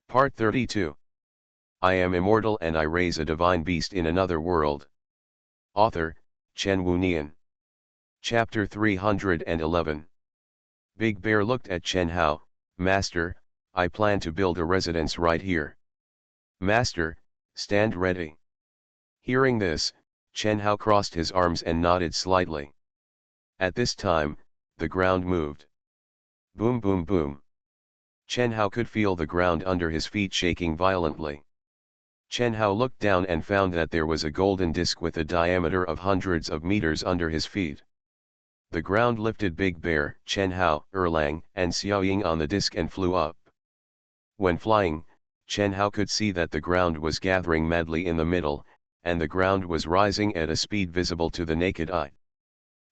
Part 32. I am immortal and I raise a divine beast in another world. Author, Chen Wu Nian. Chapter 311. Big Bear looked at Chen Hao. Master, I plan to build a residence right here. Master, stand ready. Hearing this, Chen Hao crossed his arms and nodded slightly. At this time, the ground moved. Boom boom boom. Chen Hao could feel the ground under his feet shaking violently. Chen Hao looked down and found that there was a golden disc with a diameter of hundreds of meters under his feet. The ground lifted Big Bear, Chen Hao, Erlang, and Xiaoying on the disc and flew up. When flying, Chen Hao could see that the ground was gathering madly in the middle, and the ground was rising at a speed visible to the naked eye.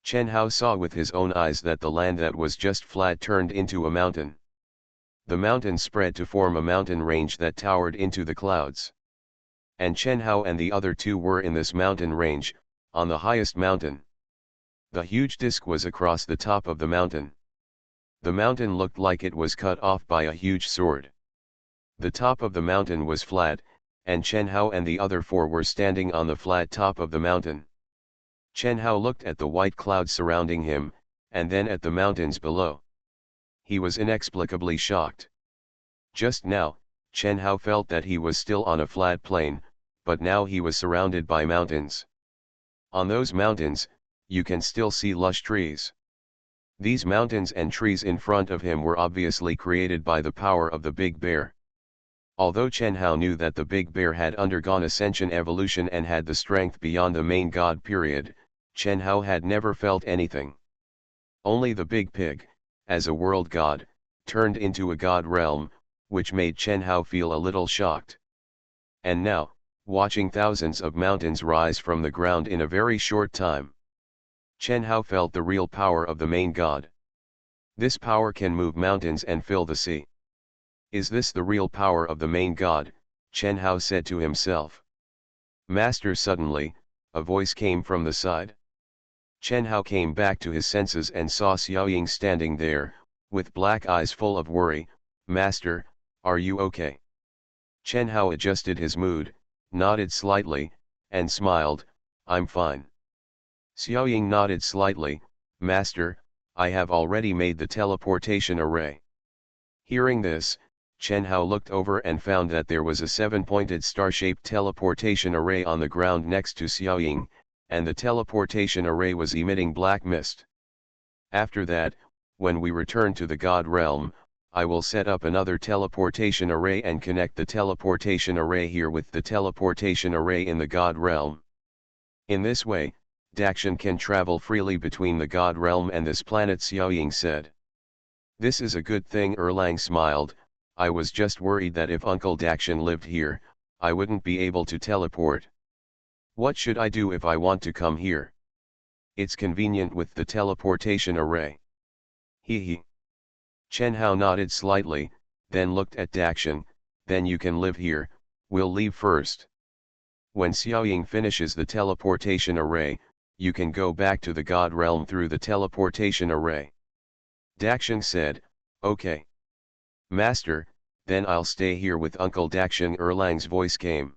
Chen Hao saw with his own eyes that the land that was just flat turned into a mountain. The mountain spread to form a mountain range that towered into the clouds. And Chen Hao and the other two were in this mountain range, on the highest mountain. The huge disc was across the top of the mountain. The mountain looked like it was cut off by a huge sword. The top of the mountain was flat, and Chen Hao and the other four were standing on the flat top of the mountain. Chen Hao looked at the white clouds surrounding him, and then at the mountains below. He was inexplicably shocked. Just now, Chen Hao felt that he was still on a flat plain, but now he was surrounded by mountains. On those mountains, you can still see lush trees. These mountains and trees in front of him were obviously created by the power of the Big Bear. Although Chen Hao knew that the Big Bear had undergone ascension evolution and had the strength beyond the main god period, Chen Hao had never felt anything. Only the Big Pig, as a world god, turned into a god realm, which made Chen Hao feel a little shocked. And now, watching thousands of mountains rise from the ground in a very short time, Chen Hao felt the real power of the main god. This power can move mountains and fill the sea. Is this the real power of the main god? Chen Hao said to himself. Master, suddenly, a voice came from the side. Chen Hao came back to his senses and saw Xiaoying standing there, with black eyes full of worry. Master, are you okay? Chen Hao adjusted his mood, nodded slightly, and smiled. I'm fine. Xiaoying nodded slightly. Master, I have already made the teleportation array. Hearing this, Chen Hao looked over and found that there was a 7-pointed star-shaped teleportation array on the ground next to Xiaoying, and the teleportation array was emitting black mist. After that, when we return to the god realm, I will set up another teleportation array and connect the teleportation array here with the teleportation array in the god realm. In this way, Dakshin can travel freely between the god realm and this planet, Xiaoying said. This is a good thing, Erlang smiled. I was just worried that if Uncle Dakshin lived here, I wouldn't be able to teleport. What should I do if I want to come here? It's convenient with the teleportation array. Hee hee. Chen Hao nodded slightly, then looked at Dakshin. Then you can live here, we'll leave first. When Xiaoying finishes the teleportation array, you can go back to the god realm through the teleportation array. Dakshin said, okay. Master, then I'll stay here with Uncle Dakshin. Erlang's voice came.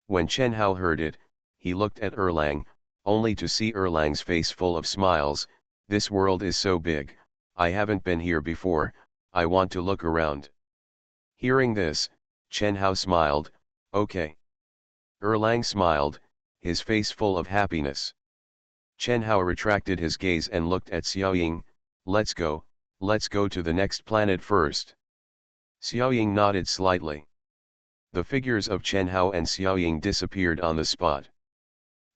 When Chen Hao heard it, he looked at Erlang, only to see Erlang's face full of smiles. This world is so big, I haven't been here before, I want to look around. Hearing this, Chen Hao smiled. Okay. Erlang smiled, his face full of happiness. Chen Hao retracted his gaze and looked at Xiaoying. Let's go to the next planet first. Xiaoying nodded slightly. The figures of Chen Hao and Xiaoying disappeared on the spot.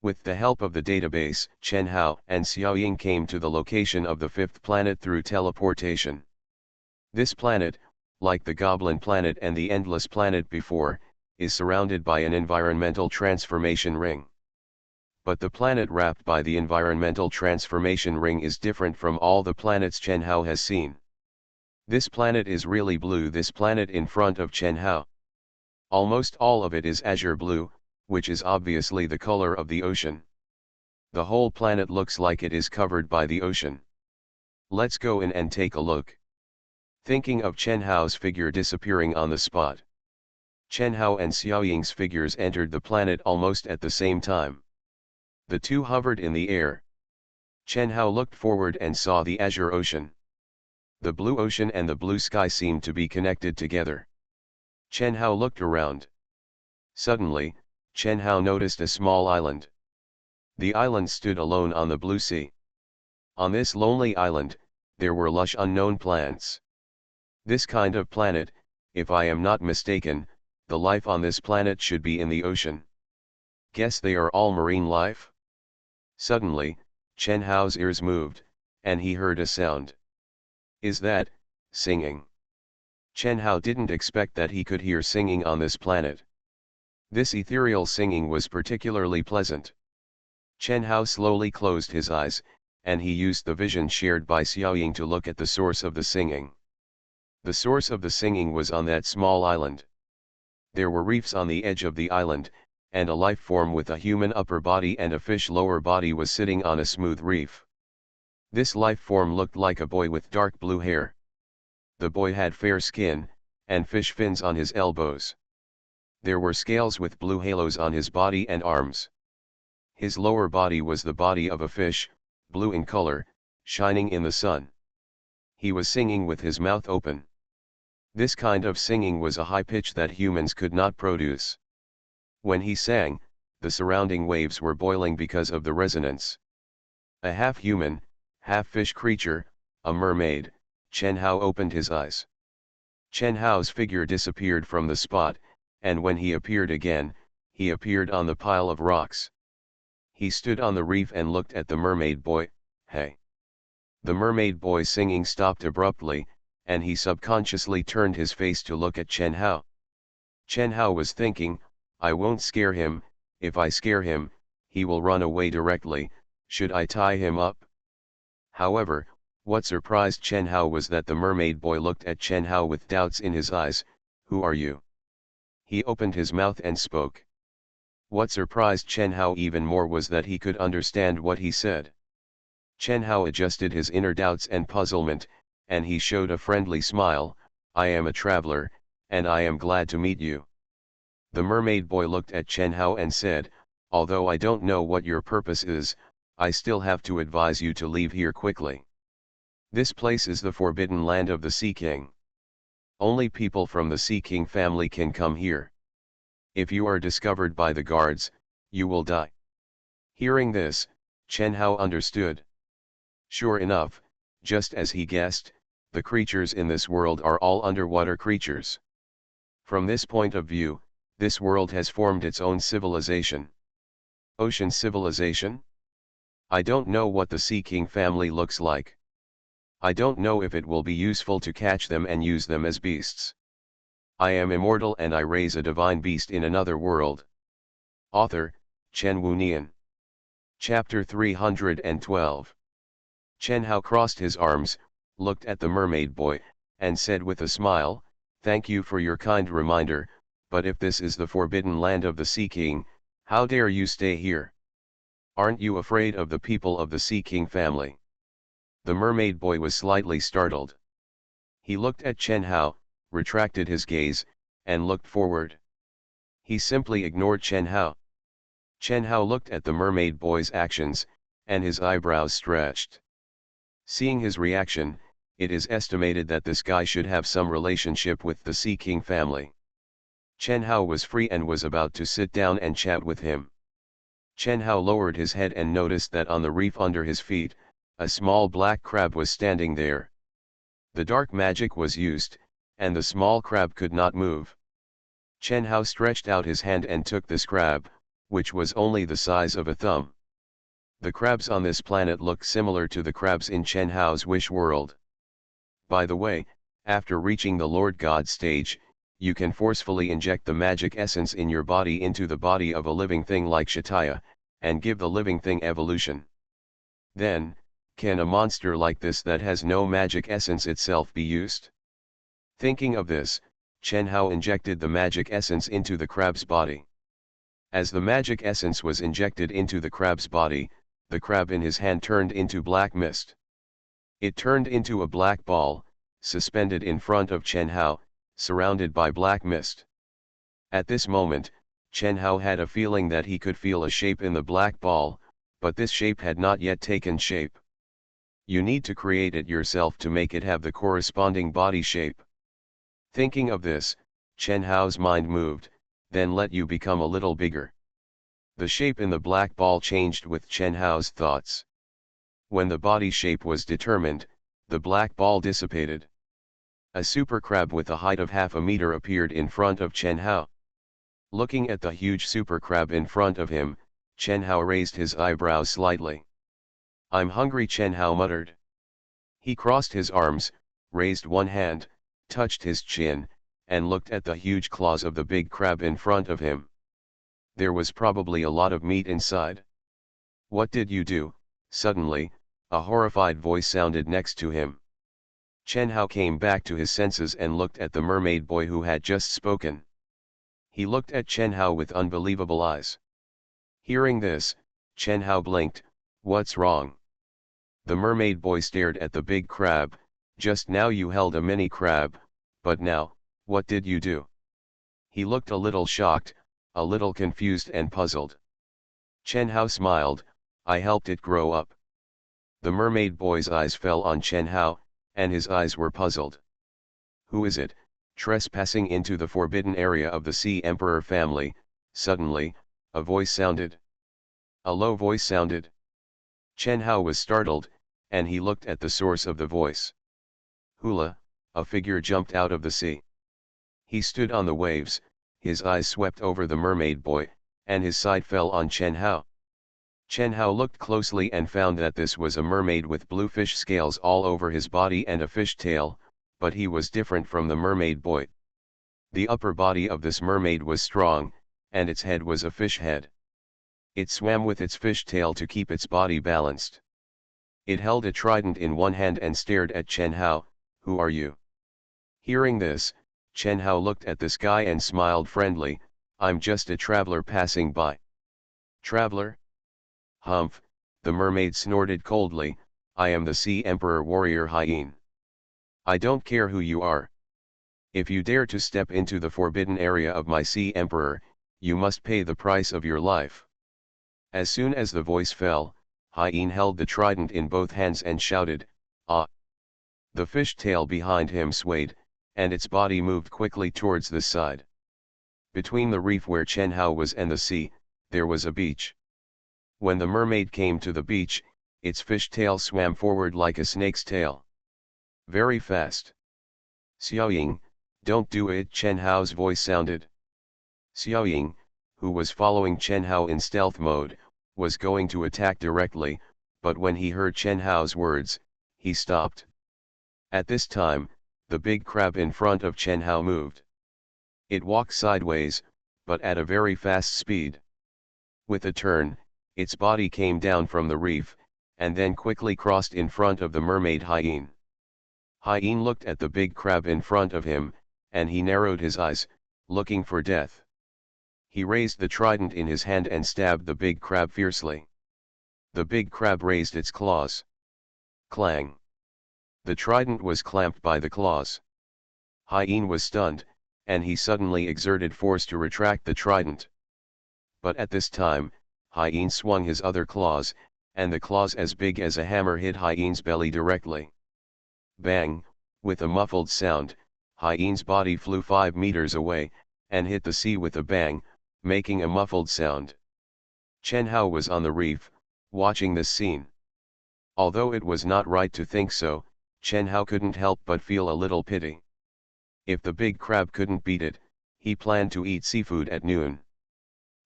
With the help of the database, Chen Hao and Xiaoying came to the location of the fifth planet through teleportation. This planet, like the Goblin Planet and the Endless Planet before, is surrounded by an environmental transformation ring. But the planet wrapped by the environmental transformation ring is different from all the planets Chen Hao has seen. This planet is really blue. This planet in front of Chen Hao. Almost all of it is azure blue, which is obviously the color of the ocean. The whole planet looks like it is covered by the ocean. Let's go in and take a look. Thinking of Chen Hao's figure disappearing on the spot, Chen Hao and Xiaoying's figures entered the planet almost at the same time. The two hovered in the air. Chen Hao looked forward and saw the azure ocean. The blue ocean and the blue sky seemed to be connected together. Chen Hao looked around. Suddenly, Chen Hao noticed a small island. The island stood alone on the blue sea. On this lonely island, there were lush unknown plants. This kind of planet, if I am not mistaken, the life on this planet should be in the ocean. Guess they are all marine life? Suddenly, Chen Hao's ears moved, and he heard a sound. Is that singing? Chen Hao didn't expect that he could hear singing on this planet. This ethereal singing was particularly pleasant. Chen Hao slowly closed his eyes, and he used the vision shared by Xiaoying to look at the source of the singing. The source of the singing was on that small island. There were reefs on the edge of the island, and a life form with a human upper body and a fish lower body was sitting on a smooth reef. This life form looked like a boy with dark blue hair. The boy had fair skin, and fish fins on his elbows. There were scales with blue halos on his body and arms. His lower body was the body of a fish, blue in color, shining in the sun. He was singing with his mouth open. This kind of singing was a high pitch that humans could not produce. When he sang, the surrounding waves were boiling because of the resonance. A half-human, half-fish creature, a mermaid, Chen Hao opened his eyes. Chen Hao's figure disappeared from the spot, and when he appeared again, he appeared on the pile of rocks. He stood on the reef and looked at the mermaid boy. Hey! The mermaid boy's singing stopped abruptly, and he subconsciously turned his face to look at Chen Hao. Chen Hao was thinking, I won't scare him, if I scare him, he will run away directly, should I tie him up? However, what surprised Chen Hao was that the mermaid boy looked at Chen Hao with doubts in his eyes. Who are you? He opened his mouth and spoke. What surprised Chen Hao even more was that he could understand what he said. Chen Hao adjusted his inner doubts and puzzlement, and he showed a friendly smile. I am a traveler, and I am glad to meet you. The mermaid boy looked at Chen Hao and said, although I don't know what your purpose is, I still have to advise you to leave here quickly. This place is the forbidden land of the Sea King. Only people from the Sea King family can come here. If you are discovered by the guards, you will die. Hearing this, Chen Hao understood. Sure enough, just as he guessed, the creatures in this world are all underwater creatures. From this point of view, this world has formed its own civilization. Ocean civilization? I don't know what the Sea King family looks like. I don't know if it will be useful to catch them and use them as beasts. I am immortal and I raise a divine beast in another world. Author, Chen Wunian. Chapter 312. Chen Hao crossed his arms, looked at the mermaid boy, and said with a smile, thank you for your kind reminder, but if this is the forbidden land of the Sea King, how dare you stay here? Aren't you afraid of the people of the Sea King family? The mermaid boy was slightly startled. He looked at Chen Hao, retracted his gaze, and looked forward. He simply ignored Chen Hao. Chen Hao looked at the mermaid boy's actions, and his eyebrows stretched. Seeing his reaction, it is estimated that this guy should have some relationship with the Sea King family. Chen Hao was free and was about to sit down and chat with him. Chen Hao lowered his head and noticed that on the reef under his feet, a small black crab was standing there. The dark magic was used, and the small crab could not move. Chen Hao stretched out his hand and took this crab, which was only the size of a thumb. The crabs on this planet looked similar to the crabs in Chen Hao's wish world. By the way, after reaching the Lord God stage, you can forcefully inject the magic essence in your body into the body of a living thing like Kshatriya, and give the living thing evolution. Then, can a monster like this that has no magic essence itself be used? Thinking of this, Chen Hao injected the magic essence into the crab's body. As the magic essence was injected into the crab's body, the crab in his hand turned into black mist. It turned into a black ball, suspended in front of Chen Hao, surrounded by black mist. At this moment, Chen Hao had a feeling that he could feel a shape in the black ball, but this shape had not yet taken shape. You need to create it yourself to make it have the corresponding body shape. Thinking of this, Chen Hao's mind moved, then let you become a little bigger. The shape in the black ball changed with Chen Hao's thoughts. When the body shape was determined, the black ball dissipated. A super crab with a height of half a meter appeared in front of Chen Hao. Looking at the huge super crab in front of him, Chen Hao raised his eyebrows slightly. "I'm hungry," Chen Hao muttered. He crossed his arms, raised one hand, touched his chin, and looked at the huge claws of the big crab in front of him. There was probably a lot of meat inside. "What did you do?" Suddenly, a horrified voice sounded next to him. Chen Hao came back to his senses and looked at the mermaid boy who had just spoken. He looked at Chen Hao with unbelievable eyes. Hearing this, Chen Hao blinked. "What's wrong?" The mermaid boy stared at the big crab. "Just now you held a mini crab, but now, what did you do?" He looked a little shocked, a little confused and puzzled. Chen Hao smiled. "I helped it grow up." The mermaid boy's eyes fell on Chen Hao, and his eyes were puzzled. "Who is it, trespassing into the forbidden area of the Sea Emperor family?" Suddenly, a voice sounded. A low voice sounded. Chen Hao was startled, and he looked at the source of the voice. Hula, a figure jumped out of the sea. He stood on the waves, his eyes swept over the mermaid boy, and his sight fell on Chen Hao. Chen Hao looked closely and found that this was a mermaid with blue fish scales all over his body and a fish tail, but he was different from the mermaid boy. The upper body of this mermaid was strong, and its head was a fish head. It swam with its fish tail to keep its body balanced. It held a trident in one hand and stared at Chen Hao. "Who are you?" Hearing this, Chen Hao looked at the sky and smiled friendly. "I'm just a traveler passing by." "Traveler?" "Humph," the mermaid snorted coldly. "I am the Sea Emperor warrior Hien. I don't care who you are. If you dare to step into the forbidden area of my Sea Emperor, you must pay the price of your life." As soon as the voice fell, Hien held the trident in both hands and shouted, "Ah!" The fish tail behind him swayed, and its body moved quickly towards the side. Between the reef where Chen Hao was and the sea, there was a beach. When the mermaid came to the beach, its fish tail swam forward like a snake's tail. Very fast. "Xiaoying, don't do it," Chen Hao's voice sounded. Xiaoying, who was following Chen Hao in stealth mode, was going to attack directly, but when he heard Chen Hao's words, he stopped. At this time, the big crab in front of Chen Hao moved. It walked sideways, but at a very fast speed. With a turn, its body came down from the reef, and then quickly crossed in front of the mermaid Hien. Hien looked at the big crab in front of him, and he narrowed his eyes, looking for death. He raised the trident in his hand and stabbed the big crab fiercely. The big crab raised its claws. Clang! The trident was clamped by the claws. Hien was stunned, and he suddenly exerted force to retract the trident. But at this time, Hien swung his other claws, and the claws as big as a hammer hit Hien's belly directly. Bang! With a muffled sound, Hien's body flew 5 meters away, and hit the sea with a bang, making a muffled sound. Chen Hao was on the reef, watching this scene. Although it was not right to think so, Chen Hao couldn't help but feel a little pity. If the big crab couldn't beat it, he planned to eat seafood at noon.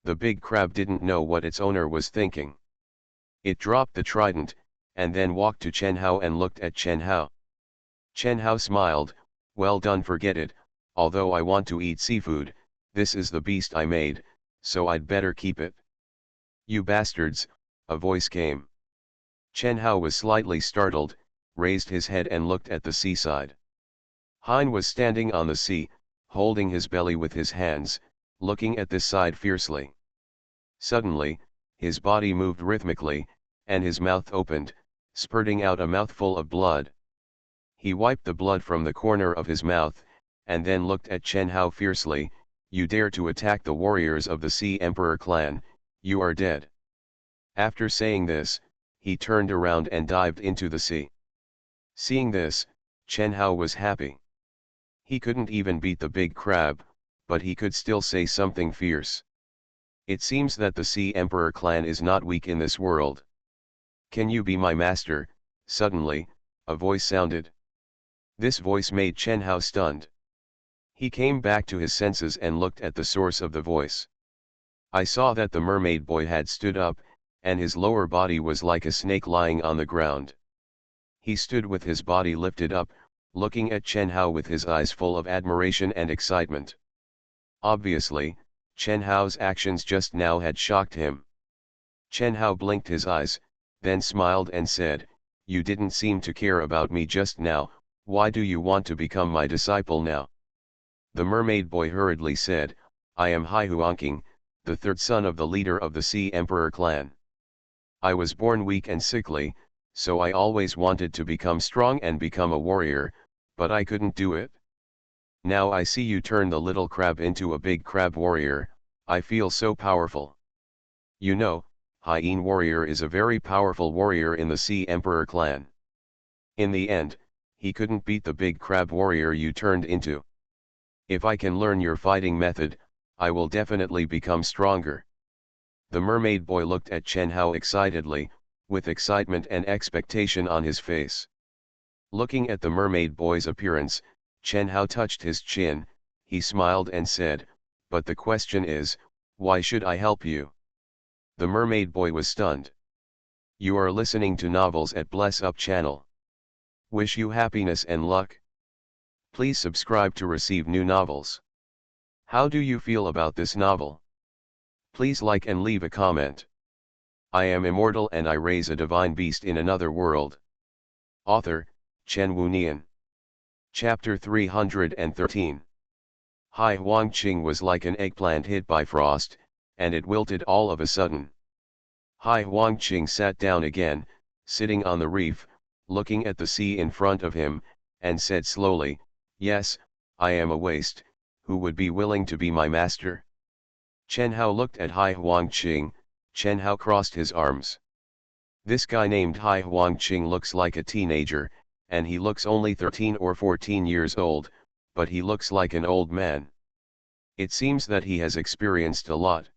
The big crab didn't know what its owner was thinking. It dropped the trident, and then walked to Chen Hao and looked at Chen Hao. Chen Hao smiled. "Well done, forget it, although I want to eat seafood, this is the beast I made, so I'd better keep it." "You bastards," a voice came. Chen Hao was slightly startled, raised his head and looked at the seaside. Hien was standing on the sea, holding his belly with his hands, looking at this side fiercely. Suddenly, his body moved rhythmically, and his mouth opened, spurting out a mouthful of blood. He wiped the blood from the corner of his mouth, and then looked at Chen Hao fiercely. you dare to attack the warriors of the Sea Emperor clan, you are dead. After saying this, he turned around and dived into the sea. Seeing this, Chen Hao was happy. He couldn't even beat the big crab, but he could still say something fierce. It seems that the Sea Emperor clan is not weak in this world. Can you be my master? Suddenly, a voice sounded. This voice made Chen Hao stunned. He came back to his senses and looked at the source of the voice. I saw that the mermaid boy had stood up, and his lower body was like a snake lying on the ground. He stood with his body lifted up, looking at Chen Hao with his eyes full of admiration and excitement. Obviously, Chen Hao's actions just now had shocked him. Chen Hao blinked his eyes, then smiled and said, "You didn't seem to care about me just now, why do you want to become my disciple now?" The mermaid boy hurriedly said, "I am Hai Huangqing, the third son of the leader of the Sea Emperor clan. I was born weak and sickly, so I always wanted to become strong and become a warrior, but I couldn't do it. Now I see you turn the little crab into a big crab warrior, I feel so powerful. You know, Hyene warrior is a very powerful warrior in the Sea Emperor clan. In the end, he couldn't beat the big crab warrior you turned into. If I can learn your fighting method, I will definitely become stronger." The mermaid boy looked at Chen Hao excitedly, with excitement and expectation on his face. Looking at the mermaid boy's appearance, Chen Hao touched his chin, he smiled and said, "But the question is, why should I help you?" The mermaid boy was stunned. You are listening to novels at Bless Up channel. Wish you happiness and luck. Please subscribe to receive new novels. How do you feel about this novel? Please like and leave a comment. I am immortal and I raise a divine beast in another world. Author, Chen Wunian. Chapter 313. Hai Huangqing was like an eggplant hit by frost, and it wilted all of a sudden. Hai Huangqing sat down again, sitting on the reef, looking at the sea in front of him, and said slowly, "Yes, I am a waste, who would be willing to be my master?" Chen Hao looked at Hai Huangqing. Chen Hao crossed his arms. This guy named Hai Huangqing looks like a teenager, and he looks only 13 or 14 years old, but he looks like an old man. It seems that he has experienced a lot.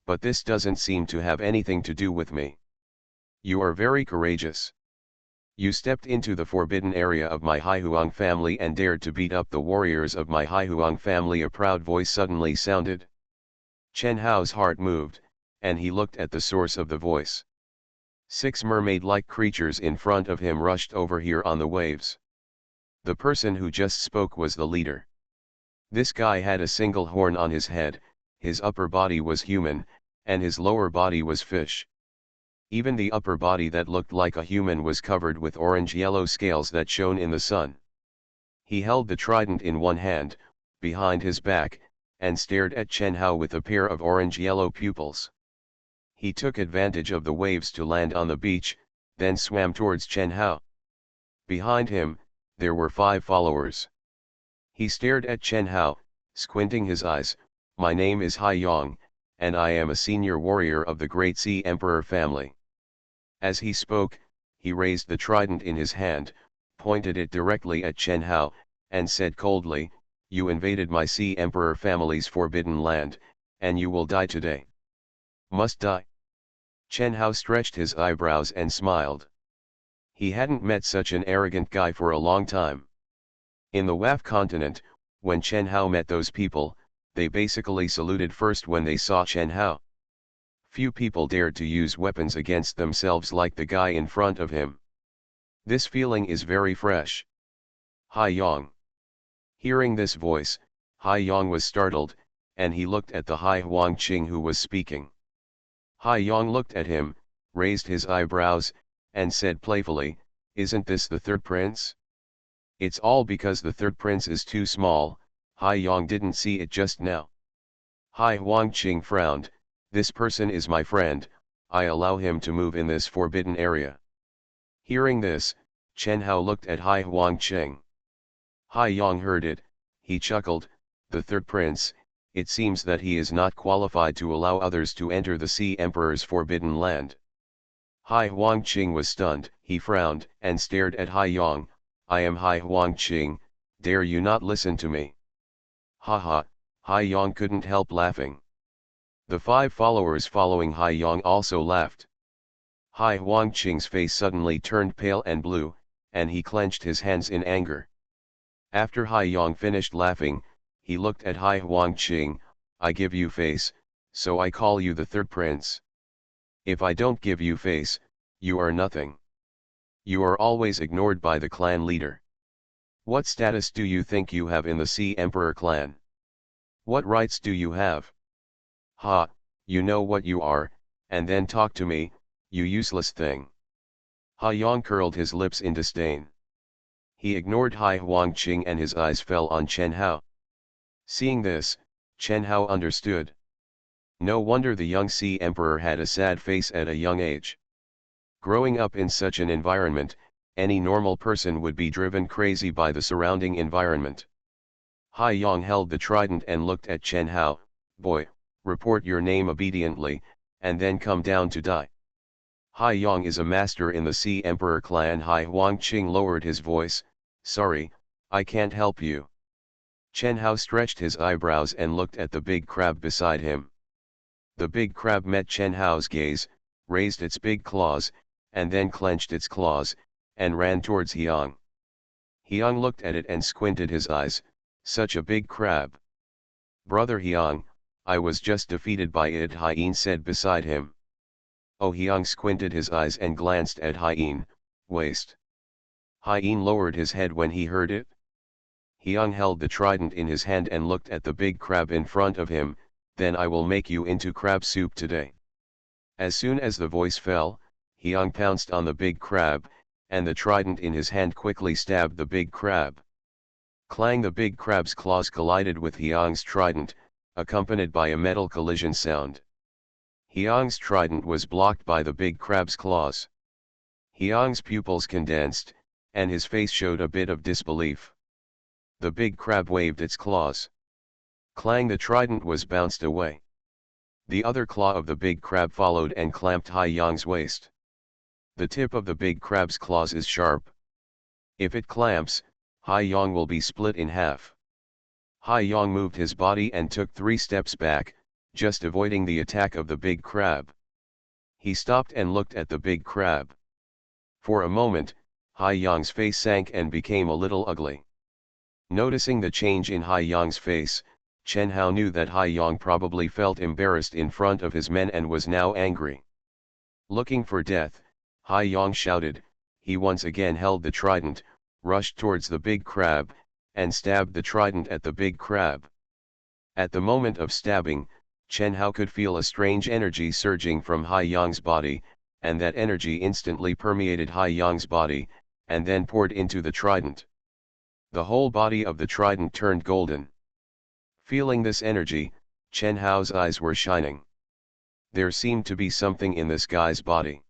But this doesn't seem to have anything to do with me. You are very courageous. You stepped into the forbidden area of my Haihuang family and dared to beat up the warriors of my Haihuang family. A proud voice suddenly sounded. Chen Hao's heart moved, and he looked at the source of the voice. 6 mermaid-like creatures in front of him rushed over here on the waves. The person who just spoke was the leader. This guy had a single horn on his head, his upper body was human, and his lower body was fish. Even the upper body that looked like a human was covered with orange-yellow scales that shone in the sun. He held the trident in one hand, behind his back, and stared at Chen Hao with a pair of orange-yellow pupils. He took advantage of the waves to land on the beach, then swam towards Chen Hao. Behind him, there were 5 followers. He stared at Chen Hao, squinting his eyes. "My name is Hai Yang, and I am a senior warrior of the Great Sea Emperor family." As he spoke, he raised the trident in his hand, pointed it directly at Chen Hao, and said coldly, "You invaded my Sea Emperor family's forbidden land, and you will die today." "Must die?" Chen Hao stretched his eyebrows and smiled. He hadn't met such an arrogant guy for a long time. In the WAF continent, when Chen Hao met those people, they basically saluted first when they saw Chen Hao. Few people dared to use weapons against themselves like the guy in front of him. This feeling is very fresh. Hai Yang. Hearing this voice, Hai Yang was startled, and he looked at the Hai Huangqing who was speaking. Hai Yang looked at him, raised his eyebrows, and said playfully, "Isn't this the third prince?" "It's all because the third prince is too small." Hai Yang didn't see it just now. Hai Huangqing frowned. "This person is my friend, I allow him to move in this forbidden area." Hearing this, Chen Hao looked at Hai Huangqing. Hai Yang heard it, he chuckled, "The third prince, it seems that he is not qualified to allow others to enter the Sea Emperor's forbidden land. Hai Huangqing was stunned, he frowned, and stared at Hai Yang. I am Hai Huangqing, dare you not listen to me? Haha, Hai Yang couldn't help laughing. The 5 followers following Hai Yang also laughed. Hai Huangqing's face suddenly turned pale and blue, and he clenched his hands in anger. After Hai Yang finished laughing, he looked at Hai Huangqing. I give you face, so I call you the third prince. If I don't give you face, you are nothing. You are always ignored by the clan leader. What status do you think you have in the Sea Emperor clan? What rights do you have? Ha, you know what you are, and then talk to me, you useless thing. Ha Yang curled his lips in disdain. He ignored Hai Huangqing and his eyes fell on Chen Hao. Seeing this, Chen Hao understood. No wonder the young Sea Emperor had a sad face at a young age. Growing up in such an environment, any normal person would be driven crazy by the surrounding environment. Hai Yang held the trident and looked at Chen Hao. Boy, report your name obediently, and then come down to die. Hai Yang is a master in the Sea Emperor clan. Hai Huangqing lowered his voice. Sorry, I can't help you. Chen Hao stretched his eyebrows and looked at the big crab beside him. The big crab met Chen Hao's gaze, raised its big claws, and then clenched its claws, and ran towards Hyang. Hyang looked at it and squinted his eyes. Such a big crab. Brother Hyang, I was just defeated by it, Hyen said beside him. Oh, Hyang squinted his eyes and glanced at Hyen. Waste. Hyen lowered his head when he heard it. Hyang held the trident in his hand and looked at the big crab in front of him. Then I will make you into crab soup today. As soon as the voice fell, Hyang pounced on the big crab, and the trident in his hand quickly stabbed the big crab. Clang! The big crab's claws collided with Hyang's trident, accompanied by a metal collision sound. Hyang's trident was blocked by the big crab's claws. Hyang's pupils condensed, and his face showed a bit of disbelief. The big crab waved its claws. Clang! The trident was bounced away. The other claw of the big crab followed and clamped Hai Yang's waist. The tip of the big crab's claws is sharp. If it clamps, Hai Yang will be split in half. Hai Yang moved his body and took 3 steps back, just avoiding the attack of the big crab. He stopped and looked at the big crab. For a moment, Hai Yang's face sank and became a little ugly. Noticing the change in Hai Yang's face, Chen Hao knew that Hai Yang probably felt embarrassed in front of his men and was now angry. Looking for death, Hai Yang shouted. He once again held the trident, rushed towards the big crab, and stabbed the trident at the big crab. At the moment of stabbing, Chen Hao could feel a strange energy surging from Hai Yang's body, and that energy instantly permeated Hai Yang's body, and then poured into the trident. The whole body of the trident turned golden. Feeling this energy, Chen Hao's eyes were shining. There seemed to be something in this guy's body.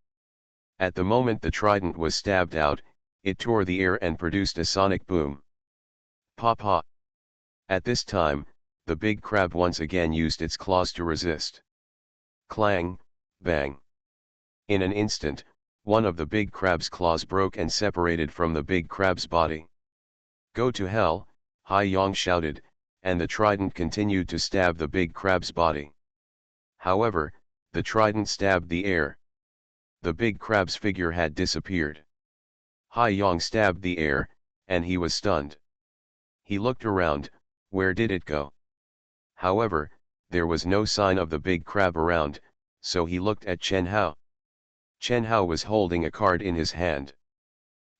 At the moment the trident was stabbed out, it tore the air and produced a sonic boom. Pop ha! At this time, the big crab once again used its claws to resist. Clang, bang. In an instant, one of the big crab's claws broke and separated from the big crab's body. Go to hell, Hai Yang shouted, and the trident continued to stab the big crab's body. However, the trident stabbed the air. The big crab's figure had disappeared. Hai Yang stabbed the air, and he was stunned. He looked around, where did it go? However, there was no sign of the big crab around, so he looked at Chen Hao. Chen Hao was holding a card in his hand.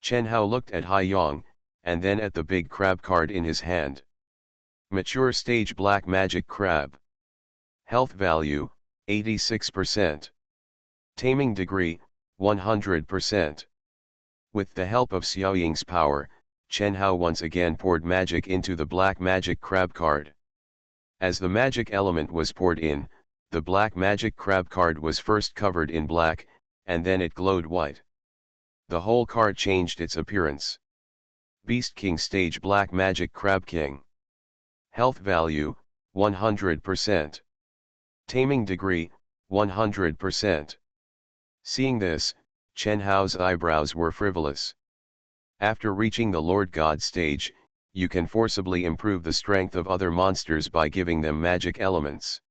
Chen Hao looked at Hai Yang, and then at the big crab card in his hand. Mature stage black magic crab. Health value, 86%. Taming degree, 100%. With the help of Xiaoying's power, Chen Hao once again poured magic into the black magic crab card. As the magic element was poured in, the black magic crab card was first covered in black, and then it glowed white. The whole card changed its appearance. Beast King stage black magic crab king. Health value, 100%. Taming degree, 100%. Seeing this, Chen Hao's eyebrows were frivolous. After reaching the Lord God stage, you can forcibly improve the strength of other monsters by giving them magic elements.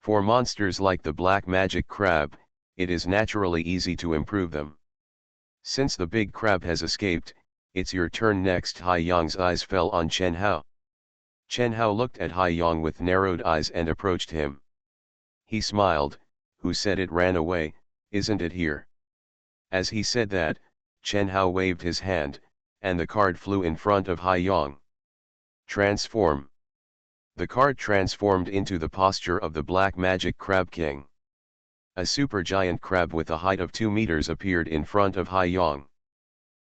For monsters like the black magic crab, it is naturally easy to improve them. Since the big crab has escaped, it's your turn next. Hai Yang's eyes fell on Chen Hao. Chen Hao looked at Hai Yang with narrowed eyes and approached him. He smiled. Who said it ran away, isn't it here? As he said that, Chen Hao waved his hand, and the card flew in front of Hai Yang. Transform. The card transformed into the posture of the Black Magic Crab King. A supergiant crab with a height of 2 meters appeared in front of Hai Yang.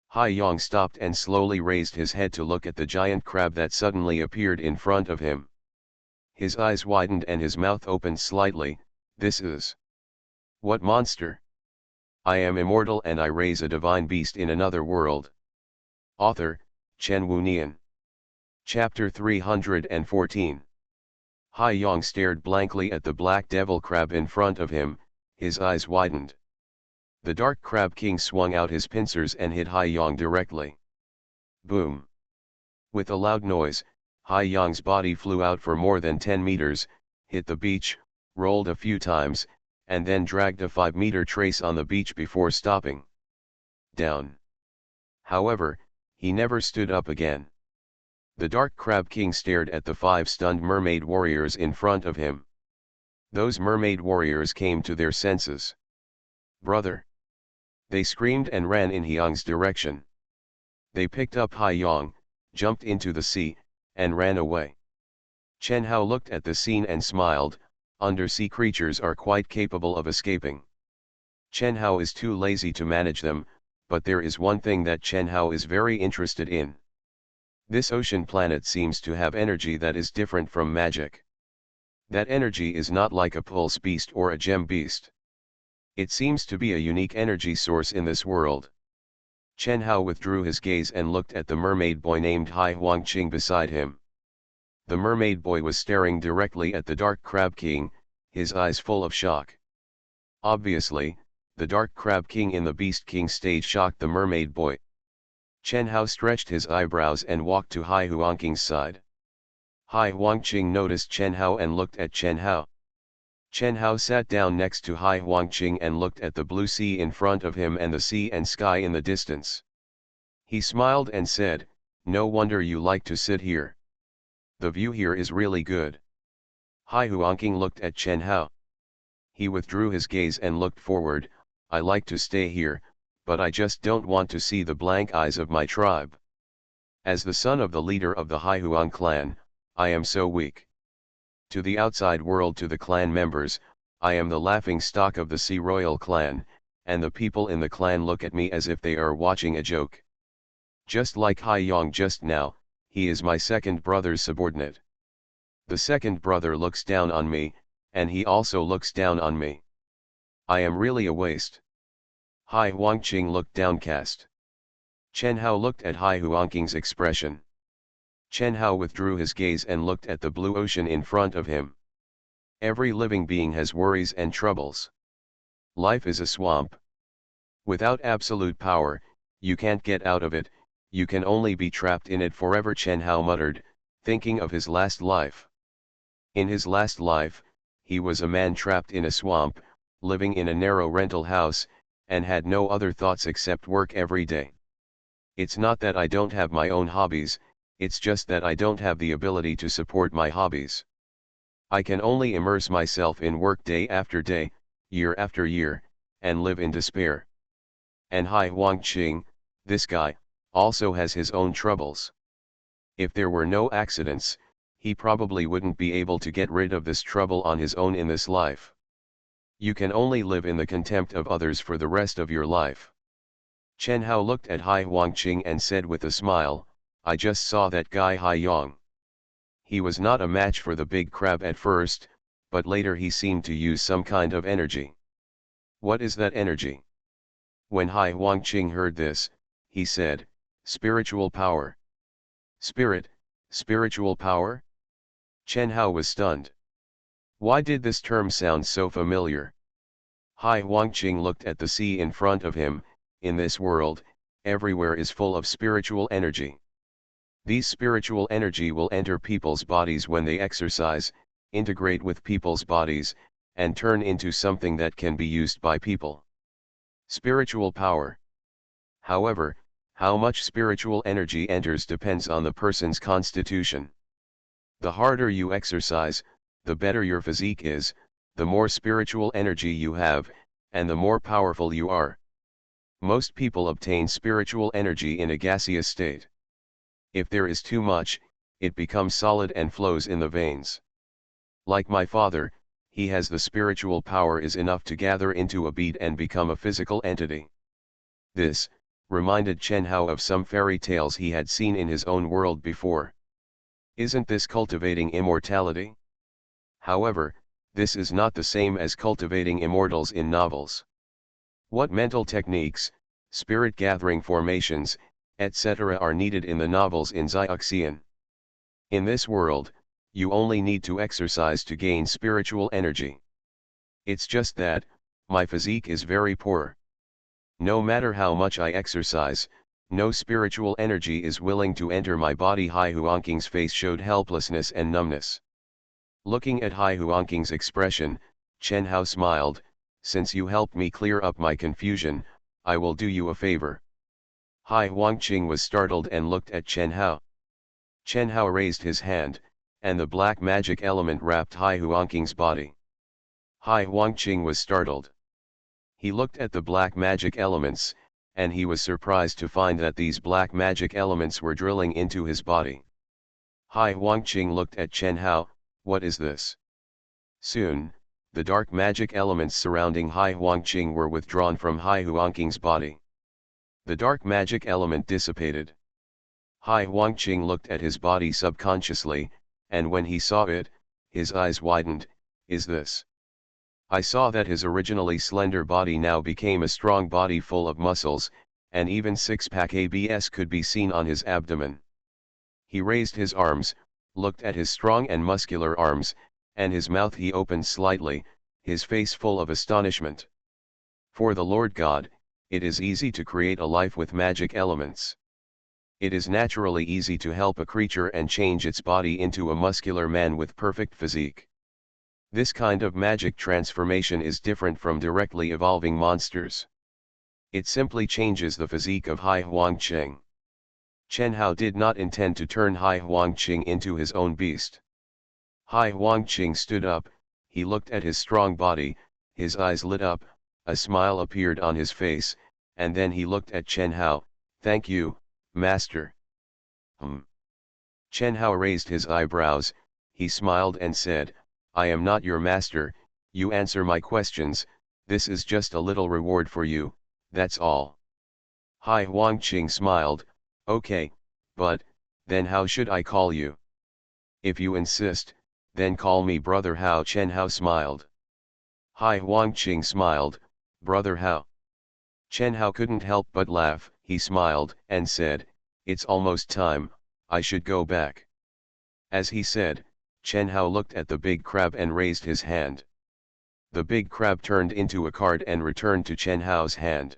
Hai Yang stopped and slowly raised his head to look at the giant crab that suddenly appeared in front of him. His eyes widened and his mouth opened slightly. This is... what monster? I am immortal and I raise a divine beast in another world. Author, Chen Wunian. Chapter 314. Hai Yang stared blankly at the black devil crab in front of him, his eyes widened. The dark crab king swung out his pincers and hit Hai Yang directly. Boom! With a loud noise, Hai Yang's body flew out for more than 10 meters, hit the beach, rolled a few times, and then dragged a 5-meter trace on the beach before stopping. Down. However, he never stood up again. The Dark Crab King stared at the 5 stunned mermaid warriors in front of him. Those mermaid warriors came to their senses. Brother! They screamed and ran in Hyang's direction. They picked up Hai Yang, jumped into the sea, and ran away. Chen Hao looked at the scene and smiled. Undersea creatures are quite capable of escaping. Chen Hao is too lazy to manage them, but there is one thing that Chen Hao is very interested in. This ocean planet seems to have energy that is different from magic. That energy is not like a pulse beast or a gem beast. It seems to be a unique energy source in this world. Chen Hao withdrew his gaze and looked at the mermaid boy named Hai Huangqing beside him. The mermaid boy was staring directly at the Dark Crab King, his eyes full of shock. Obviously, the Dark Crab King in the Beast King stage shocked the mermaid boy. Chen Hao stretched his eyebrows and walked to Hai Huangqing's side. Hai Huangqing noticed Chen Hao and looked at Chen Hao. Chen Hao sat down next to Hai Huangqing and looked at the blue sea in front of him and the sea and sky in the distance. He smiled and said, "No wonder you like to sit here. The view here is really good." Hai Huangqing looked at Chen Hao. He withdrew his gaze and looked forward. "I like to stay here, but I just don't want to see the blank eyes of my tribe. As the son of the leader of the Hai Huang clan, I am so weak. To the outside world, to the clan members, I am the laughing stock of the Sea Royal clan, and the people in the clan look at me as if they are watching a joke. Just like Hai Yang just now, he is my second brother's subordinate. The second brother looks down on me, and he also looks down on me. I am really a waste." Hai Huangqing looked downcast. Chen Hao looked at Hai Huangqing's expression. Chen Hao withdrew his gaze and looked at the blue ocean in front of him. Every living being has worries and troubles. Life is a swamp. Without absolute power, you can't get out of it, you can only be trapped in it forever, Chen Hao muttered, thinking of his last life. In his last life, he was a man trapped in a swamp, living in a narrow rental house, and had no other thoughts except work every day. It's not that I don't have my own hobbies, it's just that I don't have the ability to support my hobbies. I can only immerse myself in work day after day, year after year, and live in despair. And Hai Huangqing, this guy, also has his own troubles. If there were no accidents, he probably wouldn't be able to get rid of this trouble on his own in this life. You can only live in the contempt of others for the rest of your life. Chen Hao looked at Hai Huangqing and said with a smile, "I just saw that guy Hai Yang. He was not a match for the big crab at first, but later he seemed to use some kind of energy." "What is that energy?" When Hai Huangqing heard this, he said, "Spiritual power." Spiritual power? Chen Hao was stunned. Why did this term sound so familiar? Hai Huangqing looked at the sea in front of him. In this world, everywhere is full of spiritual energy. These spiritual energy will enter people's bodies when they exercise, integrate with people's bodies, and turn into something that can be used by people. Spiritual power. However, how much spiritual energy enters depends on the person's constitution. The harder you exercise, the better your physique is, the more spiritual energy you have, and the more powerful you are. Most people obtain spiritual energy in a gaseous state. If there is too much, it becomes solid and flows in the veins. Like my father, he has the spiritual power is enough to gather into a bead and become a physical entity. This reminded Chen Hao of some fairy tales he had seen in his own world before. Isn't this cultivating immortality? However, this is not the same as cultivating immortals in novels. What mental techniques, spirit-gathering formations, etc. are needed in the novels in Xiaoxian? In this world, you only need to exercise to gain spiritual energy. It's just that, my physique is very poor. No matter how much I exercise, no spiritual energy is willing to enter my body. Hai Huangqing's face showed helplessness and numbness. Looking at Hai Huangqing's expression, Chen Hao smiled. Since you helped me clear up my confusion, I will do you a favor. Hai Huangqing was startled and looked at Chen Hao. Chen Hao raised his hand, and the black magic element wrapped Hai Huangqing's body. Hai Huangqing was startled. He looked at the black magic elements, and he was surprised to find that these black magic elements were drilling into his body. Hai Huangqing looked at Chen Hao. What is this? Soon, the dark magic elements surrounding Hai Huangqing were withdrawn from Hai Huangqing's body. The dark magic element dissipated. Hai Huangqing looked at his body subconsciously, and when he saw it, his eyes widened. Is this? I saw that his originally slender body now became a strong body full of muscles, and even six-pack abs could be seen on his abdomen. He raised his arms, looked at his strong and muscular arms, and his mouth he opened slightly, his face full of astonishment. For the Lord God, it is easy to create a life with magic elements. It is naturally easy to help a creature and change its body into a muscular man with perfect physique. This kind of magic transformation is different from directly evolving monsters. It simply changes the physique of Hai Huangqing. Chen Hao did not intend to turn Hai Huangqing into his own beast. Hai Huangqing stood up, he looked at his strong body, his eyes lit up, a smile appeared on his face, and then he looked at Chen Hao. Thank you, master. Chen Hao raised his eyebrows, he smiled and said, I am not your master, you answer my questions, this is just a little reward for you, that's all. Hai Huangqing smiled, okay, but, then how should I call you? If you insist, then call me Brother Hao. Chen Hao smiled. Hai Huangqing smiled, Brother Hao. Chen Hao couldn't help but laugh, he smiled and said, it's almost time, I should go back. As he said, Chen Hao looked at the big crab and raised his hand. The big crab turned into a card and returned to Chen Hao's hand.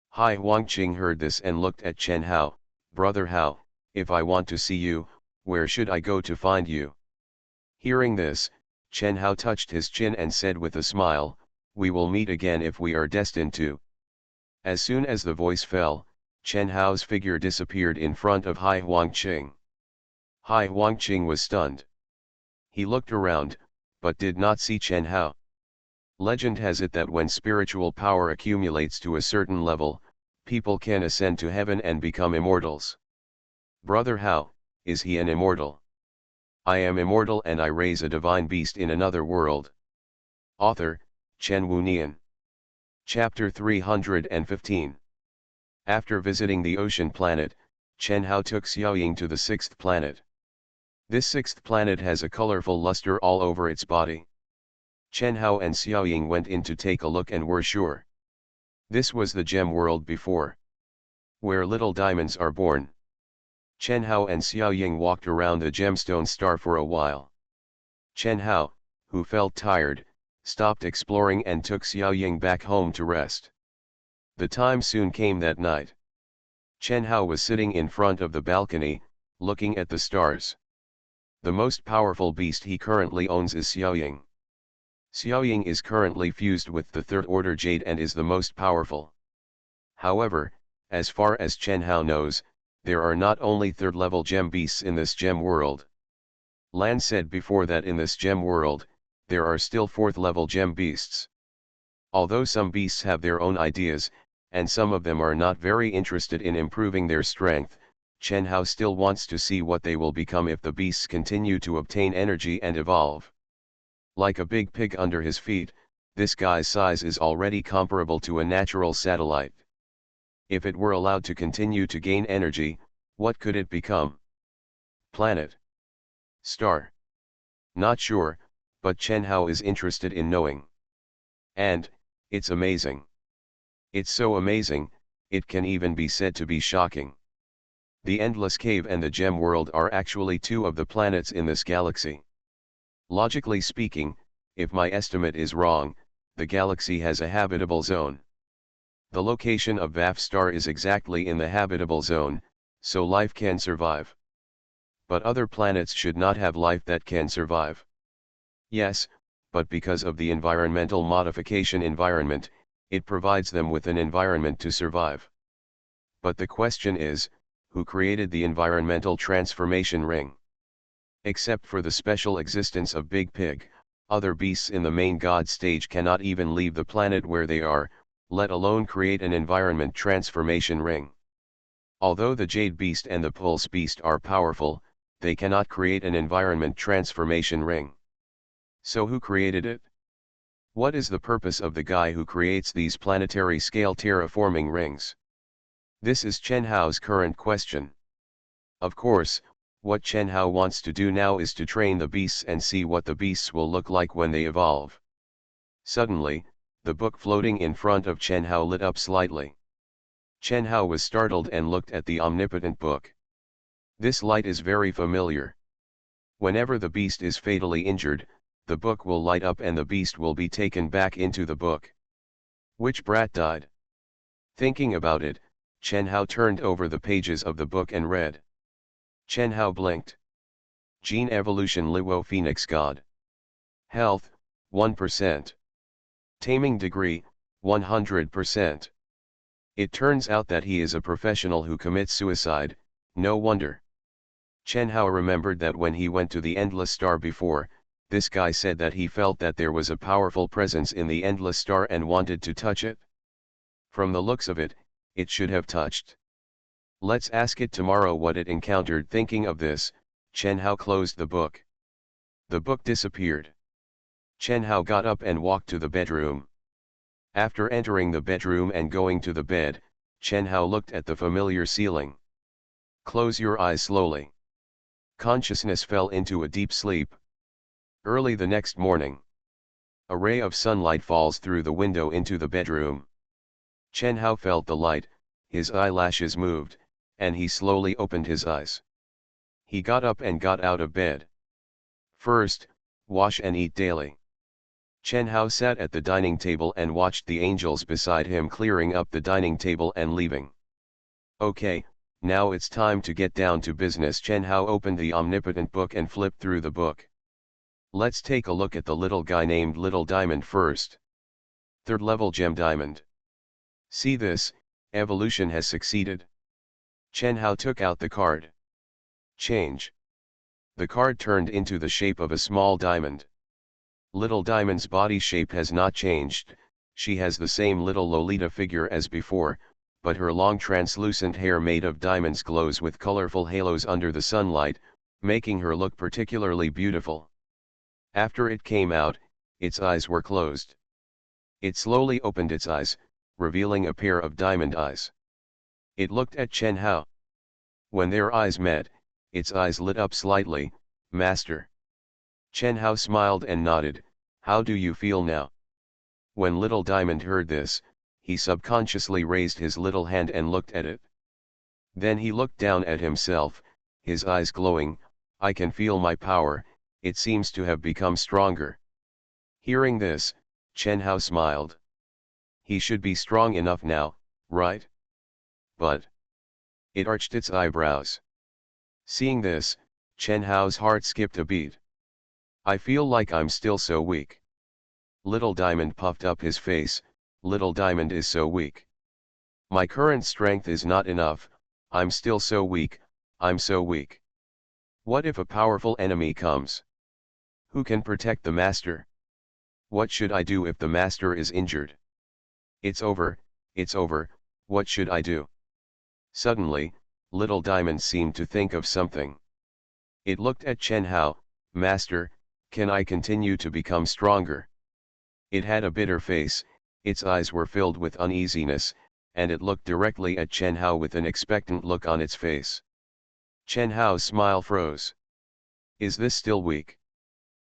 Hai Huangqing heard this and looked at Chen Hao. Brother Hao, if I want to see you, where should I go to find you? Hearing this, Chen Hao touched his chin and said with a smile, we will meet again if we are destined to. As soon as the voice fell, Chen Hao's figure disappeared in front of Hai Huangqing. Hai Huangqing was stunned. He looked around, but did not see Chen Hao. Legend has it that when spiritual power accumulates to a certain level, people can ascend to heaven and become immortals. Brother Hao, is he an immortal? I am immortal and I raise a divine beast in another world. Author, Chen Wunian. Chapter 315. After visiting the ocean planet, Chen Hao took Xiaoying to the sixth planet. This sixth planet has a colorful luster all over its body. Chen Hao and Xiaoying went in to take a look and were sure. This was the gem world before. Where little diamonds are born. Chen Hao and Xiaoying walked around the gemstone star for a while. Chen Hao, who felt tired, stopped exploring and took Xiaoying back home to rest. The time soon came that night. Chen Hao was sitting in front of the balcony, looking at the stars. The most powerful beast he currently owns is Xiaoying. Xiaoying is currently fused with the third order jade and is the most powerful. However, as far as Chen Hao knows, there are not only third level gem beasts in this gem world. Lan said before that in this gem world, there are still fourth level gem beasts. Although some beasts have their own ideas, and some of them are not very interested in improving their strength, Chen Hao still wants to see what they will become if the beasts continue to obtain energy and evolve. Like a big pig under his feet, this guy's size is already comparable to a natural satellite. If it were allowed to continue to gain energy, what could it become? Planet? Star? Not sure, but Chen Hao is interested in knowing. And, it's amazing. It's so amazing, it can even be said to be shocking. The Endless Cave and the Gem World are actually two of the planets in this galaxy. Logically speaking, if my estimate is wrong, the galaxy has a habitable zone. The location of VAF star is exactly in the habitable zone, so life can survive. But other planets should not have life that can survive. Yes, but because of the environmental modification environment, it provides them with an environment to survive. But the question is, who created the environmental transformation ring? Except for the special existence of Big Pig, other beasts in the main god stage cannot even leave the planet where they are, let alone create an environment transformation ring. Although the Jade Beast and the Pulse Beast are powerful, they cannot create an environment transformation ring. So who created it? What is the purpose of the guy who creates these planetary scale terraforming rings? This is Chen Hao's current question. Of course, what Chen Hao wants to do now is to train the beasts and see what the beasts will look like when they evolve. Suddenly, the book floating in front of Chen Hao lit up slightly. Chen Hao was startled and looked at the omnipotent book. This light is very familiar. Whenever the beast is fatally injured, the book will light up and the beast will be taken back into the book. Which brat died? Thinking about it, Chen Hao turned over the pages of the book and read. Chen Hao blinked. Gene Evolution Luo Phoenix God. Health, 1%. Taming Degree, 100%. It turns out that he is a professional who commits suicide, no wonder. Chen Hao remembered that when he went to the Endless Star before, this guy said that he felt that there was a powerful presence in the Endless Star and wanted to touch it. From the looks of it, it should have touched. Let's ask it tomorrow what it encountered. Thinking of this, Chen Hao closed the book. The book disappeared. Chen Hao got up and walked to the bedroom. After entering the bedroom and going to the bed, Chen Hao looked at the familiar ceiling. Close your eyes slowly. Consciousness fell into a deep sleep. Early the next morning, a ray of sunlight falls through the window into the bedroom. Chen Hao felt the light, his eyelashes moved, and he slowly opened his eyes. He got up and got out of bed. First, wash and eat daily. Chen Hao sat at the dining table and watched the angels beside him clearing up the dining table and leaving. Okay, now it's time to get down to business. Chen Hao opened the omnipotent book and flipped through the book. Let's take a look at the little guy named Little Diamond first. Third level gem diamond. See this, evolution has succeeded. Chen Hao took out the card. Change. The card turned into the shape of a small diamond. Little Diamond's body shape has not changed, she has the same little Lolita figure as before, but her long translucent hair made of diamonds glows with colorful halos under the sunlight, making her look particularly beautiful. After it came out, its eyes were closed. It slowly opened its eyes, revealing a pair of diamond eyes. It looked at Chen Hao. When their eyes met, its eyes lit up slightly. Master. Chen Hao smiled and nodded. How do you feel now? When Little Diamond heard this, he subconsciously raised his little hand and looked at it. Then he looked down at himself, his eyes glowing. I can feel my power, it seems to have become stronger. Hearing this, Chen Hao smiled. He should be strong enough now, right? But it arched its eyebrows. Seeing this, Chen Hao's heart skipped a beat. I feel like I'm still so weak. Little Diamond puffed up his face. Little Diamond is so weak. My current strength is not enough, I'm still so weak, I'm so weak. What if a powerful enemy comes? Who can protect the master? What should I do if the master is injured? It's over, what should I do? Suddenly, Little Diamond seemed to think of something. It looked at Chen Hao. Master, can I continue to become stronger? It had a bitter face, its eyes were filled with uneasiness, and it looked directly at Chen Hao with an expectant look on its face. Chen Hao's smile froze. Is this still weak?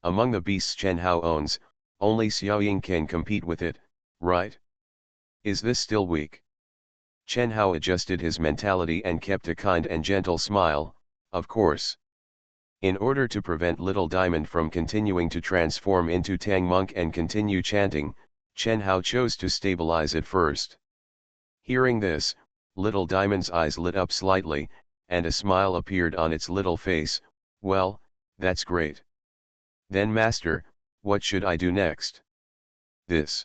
Among the beasts Chen Hao owns, only Xiaoying can compete with it, right? Is this still weak? Chen Hao adjusted his mentality and kept a kind and gentle smile, of course. In order to prevent Little Diamond from continuing to transform into Tang Monk and continue chanting, Chen Hao chose to stabilize it first. Hearing this, Little Diamond's eyes lit up slightly, and a smile appeared on its little face. Well, that's great. Then master, what should I do next? This.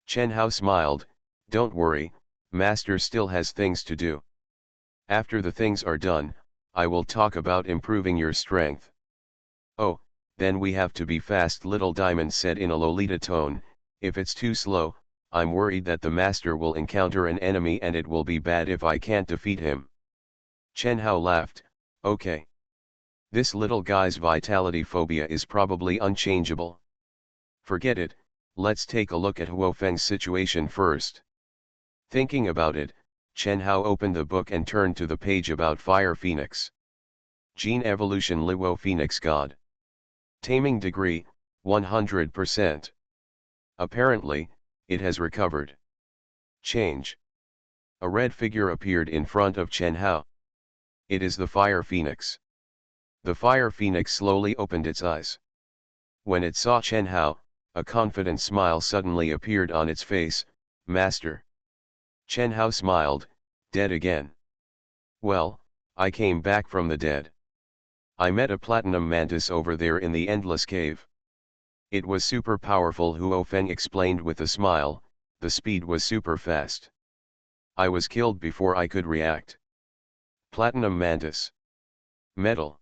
Chen Hao smiled. Don't worry, master still has things to do. After the things are done, I will talk about improving your strength. Oh, then we have to be fast, Little Diamond said in a Lolita tone. If it's too slow, I'm worried that the master will encounter an enemy and it will be bad if I can't defeat him. Chen Hao laughed. Okay. This little guy's vitality phobia is probably unchangeable. Forget it, let's take a look at Huo Feng's situation first. Thinking about it, Chen Hao opened the book and turned to the page about Fire Phoenix. Gene Evolution Luo Phoenix God. Taming Degree, 100%. Apparently, it has recovered. Change. A red figure appeared in front of Chen Hao. It is the Fire Phoenix. The Fire Phoenix slowly opened its eyes. When it saw Chen Hao, a confident smile suddenly appeared on its face. Master. Chen Hao smiled. Dead again. Well, I came back from the dead. I met a platinum mantis over there in the endless cave. It was super powerful, Huo Feng explained with a smile. The speed was super fast. I was killed before I could react. Platinum mantis. Metal.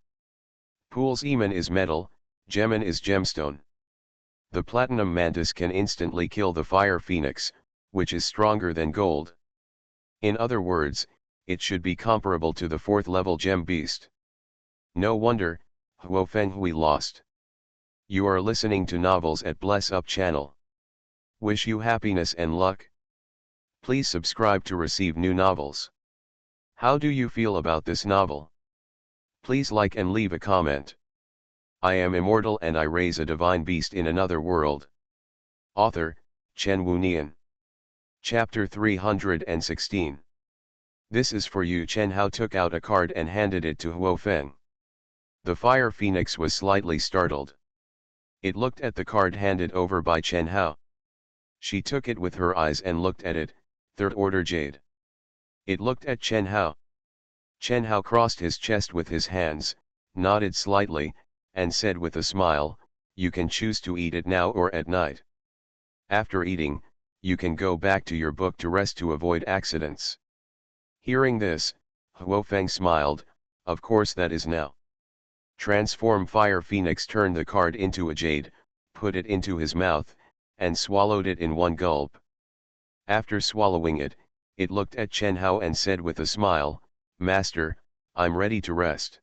Pool's Eman is metal, Gemin is gemstone. The platinum mantis can instantly kill the Fire Phoenix, which is stronger than gold. In other words, it should be comparable to the 4th level gem beast. No wonder, Huo Feng Hui lost. You are listening to novels at Bless Up channel. Wish you happiness and luck. Please subscribe to receive new novels. How do you feel about this novel? Please like and leave a comment. I am immortal and I raise a divine beast in another world. Author, Chen Wunian. Chapter 316. This is for you. Chen Hao took out a card and handed it to Huo Feng. The Fire Phoenix was slightly startled. It looked at the card handed over by Chen Hao. She took it with her eyes and looked at it. 3rd order jade. It looked at Chen Hao. Chen Hao crossed his chest with his hands, nodded slightly, and said with a smile, you can choose to eat it now or at night. After eating, you can go back to your book to rest to avoid accidents. Hearing this, Huo Feng smiled. Of course, that is now. Transform. Fire Phoenix turned the card into a jade, put it into his mouth, and swallowed it in one gulp. After swallowing it, it looked at Chen Hao and said with a smile, Master, I'm ready to rest.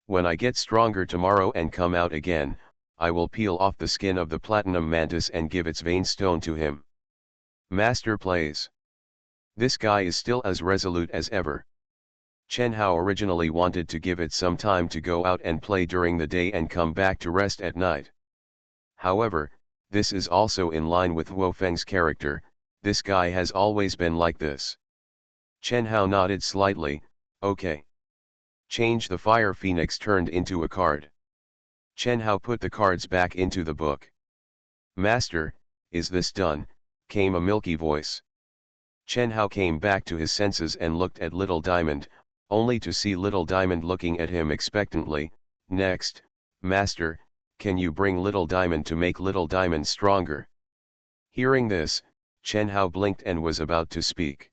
When I get stronger tomorrow and come out again, I will peel off the skin of the platinum mantis and give its vein stone to him. Master plays. This guy is still as resolute as ever. Chen Hao originally wanted to give it some time to go out and play during the day and come back to rest at night. However, this is also in line with Huo Feng's character. This guy has always been like this. Chen Hao nodded slightly. Okay. Change. The Fire Phoenix turned into a card. Chen Hao put the cards back into the book. "Master, is this done?" came a milky voice. Chen Hao came back to his senses and looked at Little Diamond, only to see Little Diamond looking at him expectantly. "Next, Master, can you bring Little Diamond to make Little Diamond stronger?" Hearing this, Chen Hao blinked and was about to speak.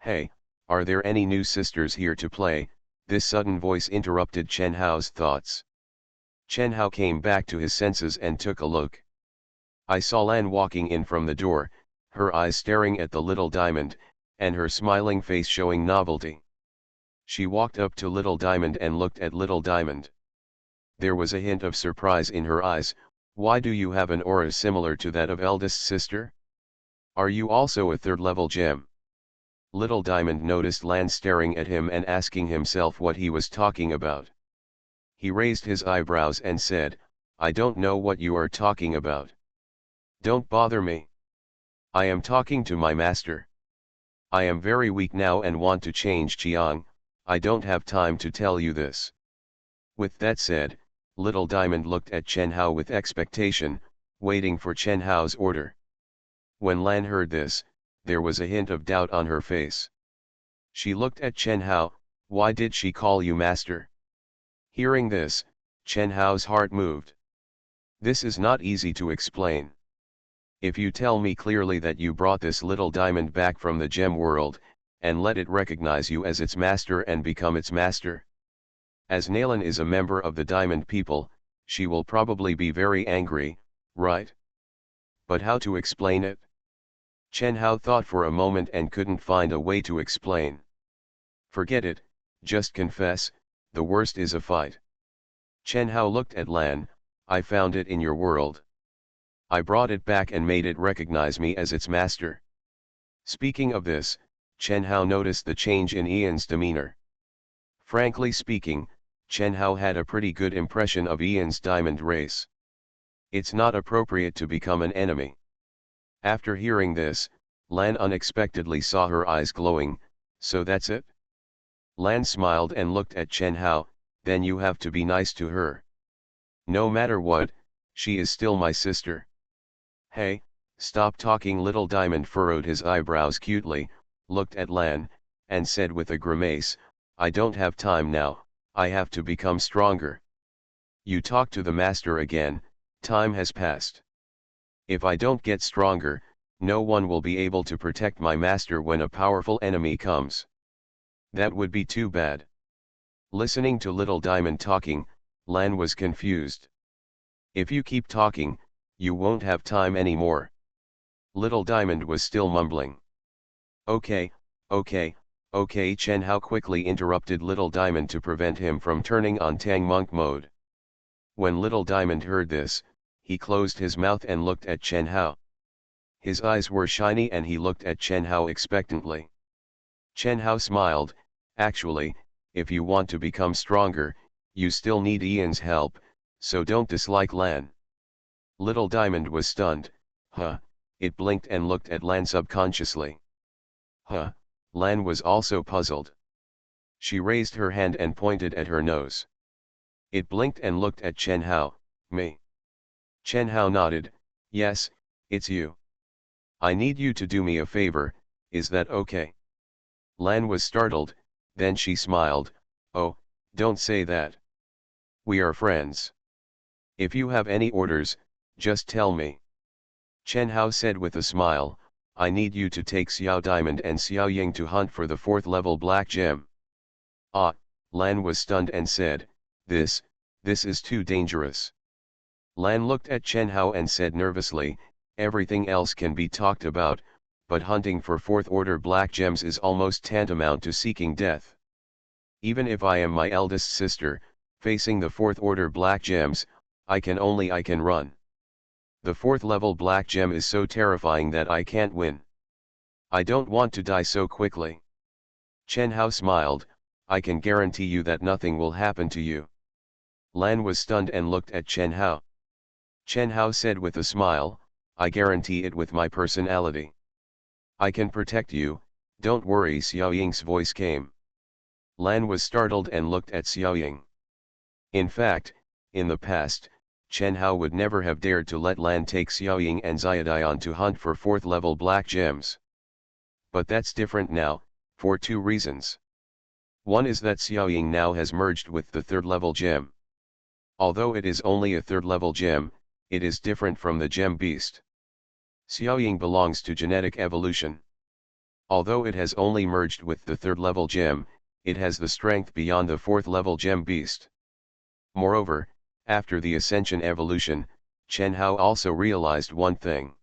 "Hey, are there any new sisters here to play?" This sudden voice interrupted Chen Hao's thoughts. Chen Hao came back to his senses and took a look. I saw Lan walking in from the door, her eyes staring at the Little Diamond, and her smiling face showing novelty. She walked up to Little Diamond and looked at Little Diamond. There was a hint of surprise in her eyes. "Why do you have an aura similar to that of eldest sister? Are you also a third-level gem?" Little Diamond noticed Lan staring at him and asking himself what he was talking about. He raised his eyebrows and said, "I don't know what you are talking about. Don't bother me. I am talking to my master. I am very weak now and want to change Qiang. I don't have time to tell you this." With that said, Little Diamond looked at Chen Hao with expectation, waiting for Chen Hao's order. When Lan heard this, there was a hint of doubt on her face. She looked at Chen Hao. "Why did she call you master?" Hearing this, Chen Hao's heart moved. "This is not easy to explain. If you tell me clearly that you brought this Little Diamond back from the gem world, and let it recognize you as its master and become its master. As Nalan is a member of the Diamond people, she will probably be very angry, right? But how to explain it?" Chen Hao thought for a moment and couldn't find a way to explain. "Forget it, just confess, the worst is a fight." Chen Hao looked at Lan. "I found it in your world. I brought it back and made it recognize me as its master." Speaking of this, Chen Hao noticed the change in Ian's demeanor. Frankly speaking, Chen Hao had a pretty good impression of Ian's diamond race. It's not appropriate to become an enemy. After hearing this, Lan unexpectedly saw her eyes glowing. "So that's it?" Lan smiled and looked at Chen Hao. "Then you have to be nice to her. No matter what, she is still my sister." "Hey, stop talking." Little Diamond furrowed his eyebrows cutely, looked at Lan, and said with a grimace, "I don't have time now, I have to become stronger." "You talk to the master again, time has passed. If I don't get stronger, no one will be able to protect my master when a powerful enemy comes. That would be too bad." Listening to Little Diamond talking, Lan was confused. "If you keep talking, you won't have time anymore." Little Diamond was still mumbling. Okay, okay, Chen Hao quickly interrupted Little Diamond to prevent him from turning on Tang Monk mode. When Little Diamond heard this, he closed his mouth and looked at Chen Hao. His eyes were shiny and he looked at Chen Hao expectantly. Chen Hao smiled. "Actually, if you want to become stronger, you still need Ian's help, so don't dislike Lan." Little Diamond was stunned. "Huh," it blinked and looked at Lan subconsciously. "Huh," Lan was also puzzled. She raised her hand and pointed at her nose. It blinked and looked at Chen Hao. "Me?" Chen Hao nodded. "Yes, it's you. I need you to do me a favor, is that okay?" Lan was startled, then she smiled. "Oh, don't say that. We are friends. If you have any orders, just tell me." Chen Hao said with a smile, "I need you to take Xiao Diamond and Xiao Ying to hunt for the 4th level black gem." "Ah," Lan was stunned and said, This is too dangerous." Lan looked at Chen Hao and said nervously, "Everything else can be talked about, but hunting for 4th order black gems is almost tantamount to seeking death. Even if I am my eldest sister, facing the 4th order black gems, I can run. The 4th level black gem is so terrifying that I can't win. I don't want to die so quickly." Chen Hao smiled. "I can guarantee you that nothing will happen to you." Lan was stunned and looked at Chen Hao. Chen Hao said with a smile, "I guarantee it with my personality. I can protect you, don't worry." Xiao Ying's voice came. Lan was startled and looked at Xiao Ying. In fact, In the past, Chen Hao would never have dared to let Lan take Xiaoying and Xiaodian to hunt for 4th level black gems. But that's different now, for two reasons. One is that Xiaoying now has merged with the 3rd level gem. Although it is only a 3rd level gem, it is different from the gem beast. Xiaoying belongs to genetic evolution. Although it has only merged with the 3rd level gem, it has the strength beyond the 4th level gem beast. Moreover, after the Ascension evolution, Chen Hao also realized one thing.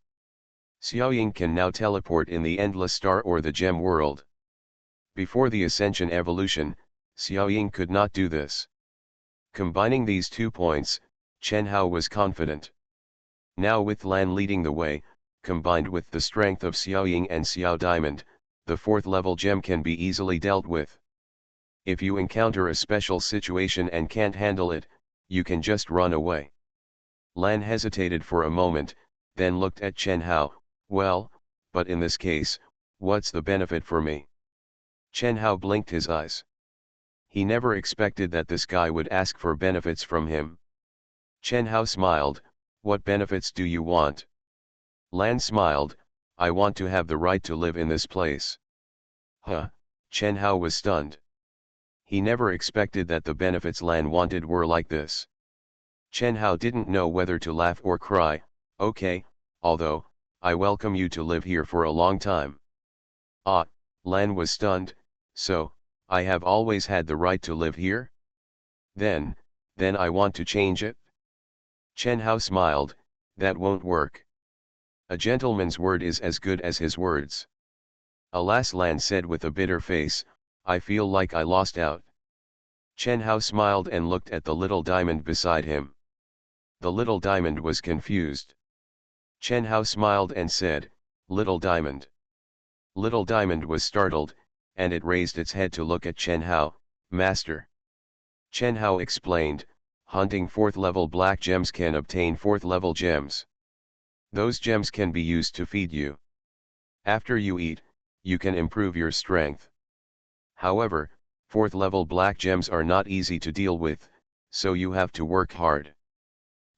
Xiaoying can now teleport in the Endless Star or the Gem World. Before the Ascension evolution, Xiaoying could not do this. Combining these 2 points, Chen Hao was confident. Now with Lan leading the way, combined with the strength of Xiaoying and Xiao Diamond, the 4th level gem can be easily dealt with. If you encounter a special situation and can't handle it, you can just run away. Lan hesitated for a moment, then looked at Chen Hao. Well, but in this case, what's the benefit for me? Chen Hao blinked his eyes. He never expected that this guy would ask for benefits from him. Chen Hao smiled. What benefits do you want? Lan smiled. I want to have the right to live in this place. Huh, Chen Hao was stunned. He never expected that the benefits Lan wanted were like this. Chen Hao didn't know whether to laugh or cry. Okay, although, I welcome you to live here for a long time. Ah, Lan was stunned. So, I have always had the right to live here? Then I want to change it? Chen Hao smiled. That won't work. A gentleman's word is as good as his words. Alas, Lan said with a bitter face, I feel like I lost out. Chen Hao smiled and looked at the little diamond beside him. The little diamond was confused. Chen Hao smiled and said, Little diamond. Little diamond was startled, and it raised its head to look at Chen Hao. Master. Chen Hao explained, hunting 4th level black gems can obtain 4th level gems. Those gems can be used to feed you. After you eat, you can improve your strength. However, 4th level black gems are not easy to deal with, so you have to work hard.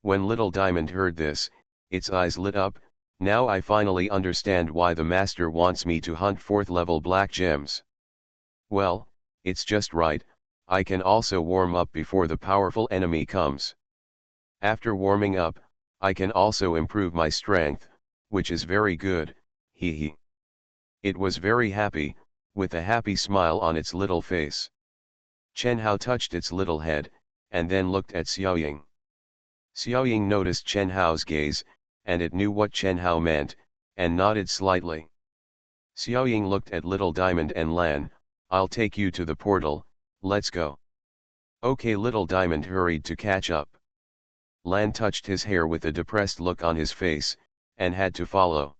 When Little Diamond heard this, its eyes lit up. Now I finally understand why the master wants me to hunt 4th level black gems. Well, it's just right, I can also warm up before the powerful enemy comes. After warming up, I can also improve my strength, which is very good, hee hee. It was very happy, with a happy smile on its little face. Chen Hao touched its little head, and then looked at Xiaoying. Xiaoying noticed Chen Hao's gaze, and it knew what Chen Hao meant, and nodded slightly. Xiaoying looked at Little Diamond and Lan. I'll take you to the portal, let's go. Okay, Little Diamond hurried to catch up. Lan touched his hair with a depressed look on his face, and had to follow.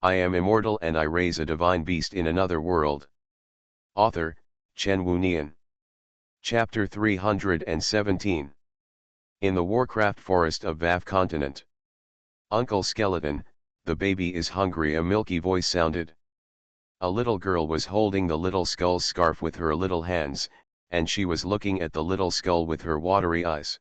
I am immortal and I raise a divine beast in another world. Author, Chen Wunian. Chapter 317. In the Warcraft forest of Vav continent. Uncle Skeleton, the baby is hungry, a milky voice sounded. A little girl was holding the little skull's scarf with her little hands, and she was looking at the little skull with her watery eyes.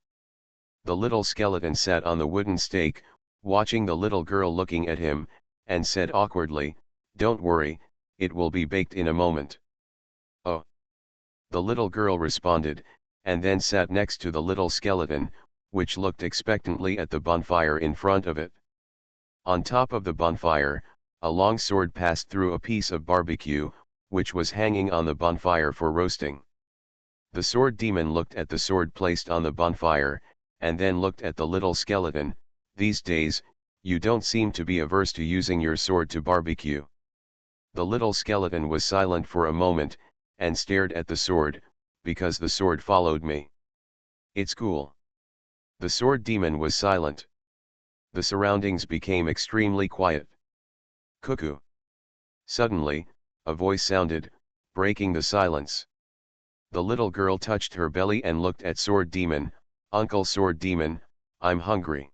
The little skeleton sat on the wooden stake, watching the little girl looking at him, and said awkwardly, Don't worry, it will be baked in a moment. Oh. The little girl responded, and then sat next to the little skeleton, which looked expectantly at the bonfire in front of it. On top of the bonfire, a long sword passed through a piece of barbecue, which was hanging on the bonfire for roasting. The sword demon looked at the sword placed on the bonfire, and then looked at the little skeleton. These days, you don't seem to be averse to using your sword to barbecue. The little skeleton was silent for a moment, and stared at the sword, because the sword followed me. It's cool. The sword demon was silent. The surroundings became extremely quiet. Cuckoo. Suddenly, a voice sounded, breaking the silence. The little girl touched her belly and looked at Sword Demon. Uncle Sword Demon, I'm hungry.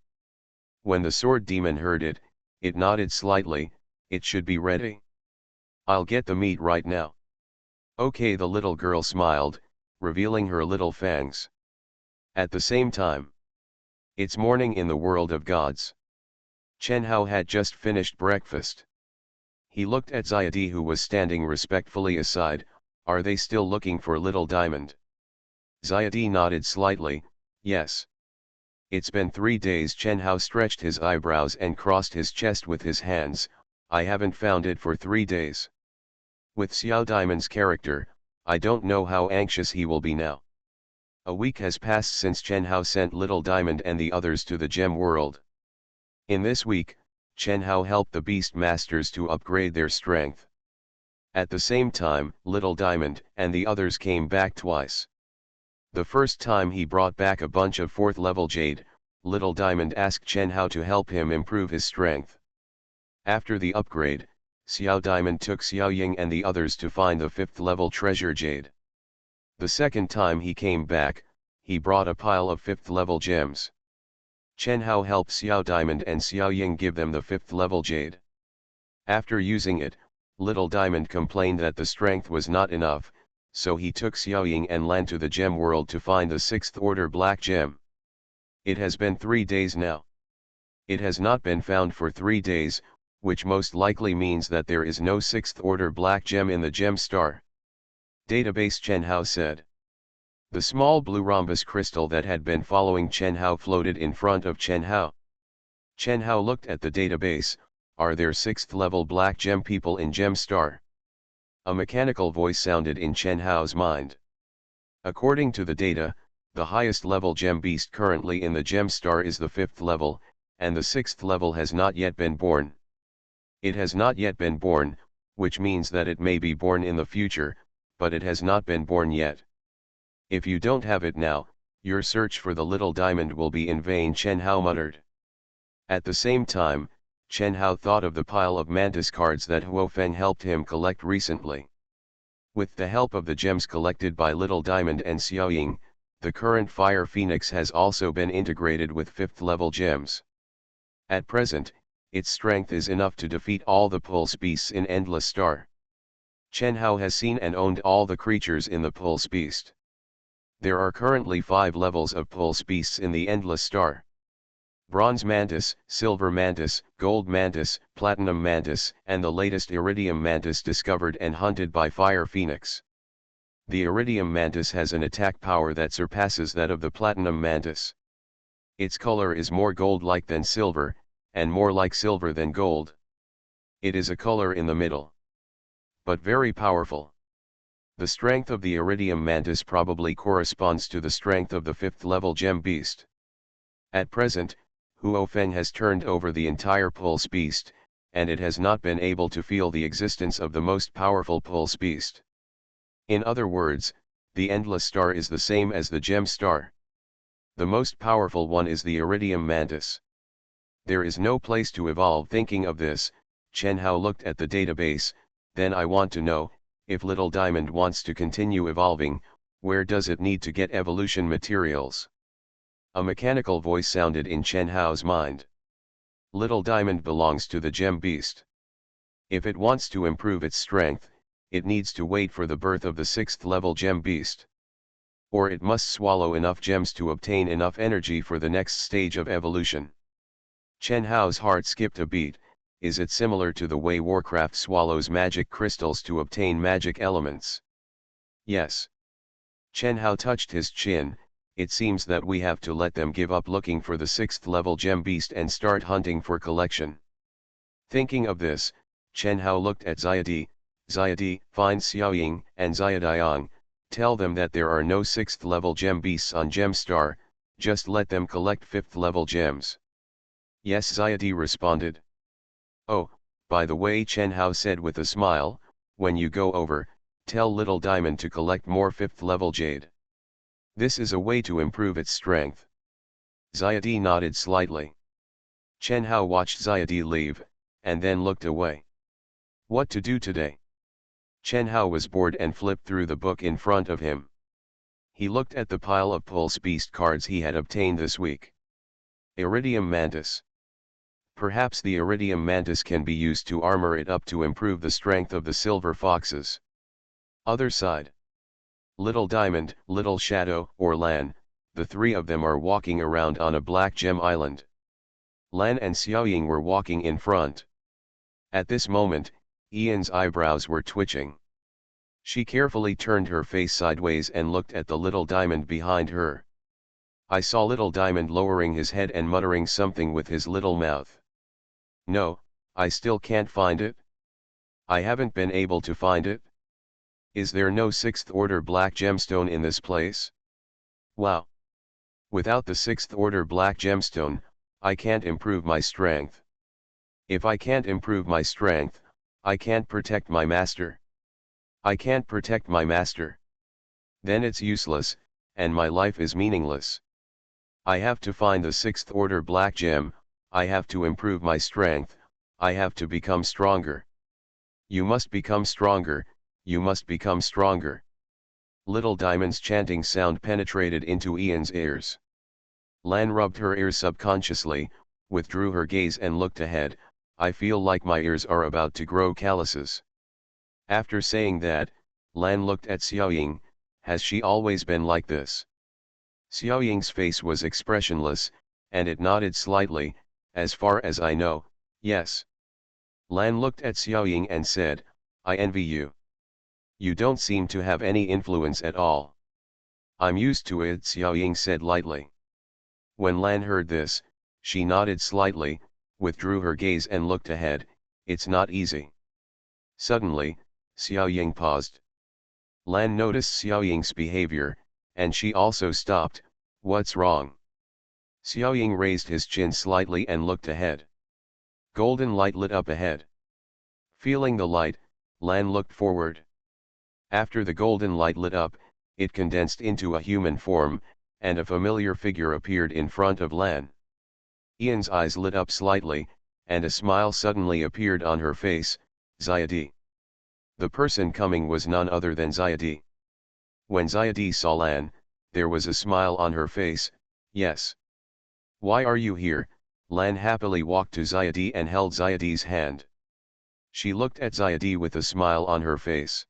When the Sword Demon heard it, it nodded slightly. It should be ready. I'll get the meat right now. Okay, the little girl smiled, revealing her little fangs. At the same time, it's morning in the world of gods. Chen Hao had just finished breakfast. He looked at Xiadi, who was standing respectfully aside. Are they still looking for Little Diamond? Xiadi nodded slightly, yes. It's been 3 days. Chen Hao stretched his eyebrows and crossed his chest with his hands. I haven't found it for 3 days. With Xiao Diamond's character, I don't know how anxious he will be now. A week has passed since Chen Hao sent Little Diamond and the others to the gem world. In this week, Chen Hao helped the beast masters to upgrade their strength. At the same time, Little Diamond and the others came back twice. The first time he brought back a bunch of 4th level jade. Little Diamond asked Chen Hao to help him improve his strength. After the upgrade, Xiao Diamond took Xiao Ying and the others to find the 5th level treasure jade. The second time he came back, he brought a pile of 5th level gems. Chen Hao helped Xiao Diamond and Xiao Ying give them the 5th level jade. After using it, Little Diamond complained that the strength was not enough, so he took Xiao Ying and Lan to the gem world to find the 6th order black gem. It has been 3 days now. It has not been found for 3 days, which most likely means that there is no 6th order black gem in the gem star database, Chen Hao said. The small blue rhombus crystal that had been following Chen Hao floated in front of Chen Hao. Chen Hao looked at the database. Are there 6th level black gem people in gem star? A mechanical voice sounded in Chen Hao's mind. According to the data, the highest level gem beast currently in the gem star is the 5th level, and the 6th level has not yet been born. It has not yet been born, which means that it may be born in the future, but it has not been born yet. If you don't have it now, your search for the Little Diamond will be in vain, Chen Hao muttered. At the same time, Chen Hao thought of the pile of mantis cards that Huo Feng helped him collect recently. With the help of the gems collected by Little Diamond and Xiao Ying, the current Fire Phoenix has also been integrated with 5th level gems. At present, its strength is enough to defeat all the pulse beasts in Endless Star. Chen Hao has seen and owned all the creatures in the pulse beast. There are currently 5 levels of pulse beasts in the Endless Star. Bronze Mantis, Silver Mantis, Gold Mantis, Platinum Mantis, and the latest Iridium Mantis discovered and hunted by Fire Phoenix. The Iridium Mantis has an attack power that surpasses that of the Platinum Mantis. Its color is more gold-like than silver, and more like silver than gold. It is a color in the middle, but very powerful. The strength of the Iridium Mantis probably corresponds to the strength of the 5th level gem beast. At present, Huo Feng has turned over the entire pulse beast, and it has not been able to feel the existence of the most powerful pulse beast. In other words, the Endless Star is the same as the gem star. The most powerful one is the Iridium Mantis. There is no place to evolve. Thinking of this, Chen Hao looked at the database. Then I want to know, if Little Diamond wants to continue evolving, where does it need to get evolution materials? A mechanical voice sounded in Chen Hao's mind. Little Diamond belongs to the gem beast. If it wants to improve its strength, it needs to wait for the birth of the 6th level gem beast. Or it must swallow enough gems to obtain enough energy for the next stage of evolution. Chen Hao's heart skipped a beat. Is it similar to the way Warcraft swallows magic crystals to obtain magic elements? Yes. Chen Hao touched his chin. It seems that we have to let them give up looking for the 6th level gem beast and start hunting for collection. Thinking of this, Chen Hao looked at Xiadi. Xiadi, find Xiao Ying and Xiadiang, tell them that there are no 6th level gem beasts on Gem Star, just let them collect 5th level gems. Yes, Xiadi responded. Oh, by the way, Chen Hao said with a smile, when you go over, tell Little Diamond to collect more 5th level jade. This is a way to improve its strength. Xiadi nodded slightly. Chen Hao watched Xiadi leave, and then looked away. What to do today? Chen Hao was bored and flipped through the book in front of him. He looked at the pile of Pulse Beast cards he had obtained this week. Iridium Mantis. Perhaps the Iridium Mantis can be used to armor it up to improve the strength of the Silver Foxes. Other side. Little Diamond, Little Shadow, or Lan, the three of them are walking around on a black gem island. Lan and Xiaoying were walking in front. At this moment, Ian's eyebrows were twitching. She carefully turned her face sideways and looked at the little diamond behind her. I saw little diamond lowering his head and muttering something with his little mouth. No, I still can't find it. I haven't been able to find it. Is there no 6th order black gemstone in this place? Wow. Without the 6th order black gemstone, I can't improve my strength. If I can't improve my strength, I can't protect my master. I can't protect my master. Then it's useless, and my life is meaningless. I have to find the 6th order black gem, I have to improve my strength, I have to become stronger. You must become stronger, you must become stronger. Little Diamond's chanting sound penetrated into Ian's ears. Lan rubbed her ears subconsciously, withdrew her gaze and looked ahead. I feel like my ears are about to grow calluses. After saying that, Lan looked at Xiaoying. Has she always been like this? Xiaoying's face was expressionless, and it nodded slightly. As far as I know, yes. Lan looked at Xiaoying and said, I envy you. You don't seem to have any influence at all. I'm used to it, Xiaoying said lightly. When Lan heard this, she nodded slightly, withdrew her gaze and looked ahead. It's not easy. Suddenly, Xiaoying paused. Lan noticed Xiaoying's behavior, and she also stopped. What's wrong? Xiaoying raised his chin slightly and looked ahead. Golden light lit up ahead. Feeling the light, Lan looked forward. After the golden light lit up, it condensed into a human form, and a familiar figure appeared in front of Lan. Ian's eyes lit up slightly, and a smile suddenly appeared on her face. Zayadi. The person coming was none other than Zayadi. When Zayadi saw Lan, there was a smile on her face. Yes. Why are you here? Lan happily walked to Zayadi and held Zayadi's hand. She looked at Zayadi with a smile on her face.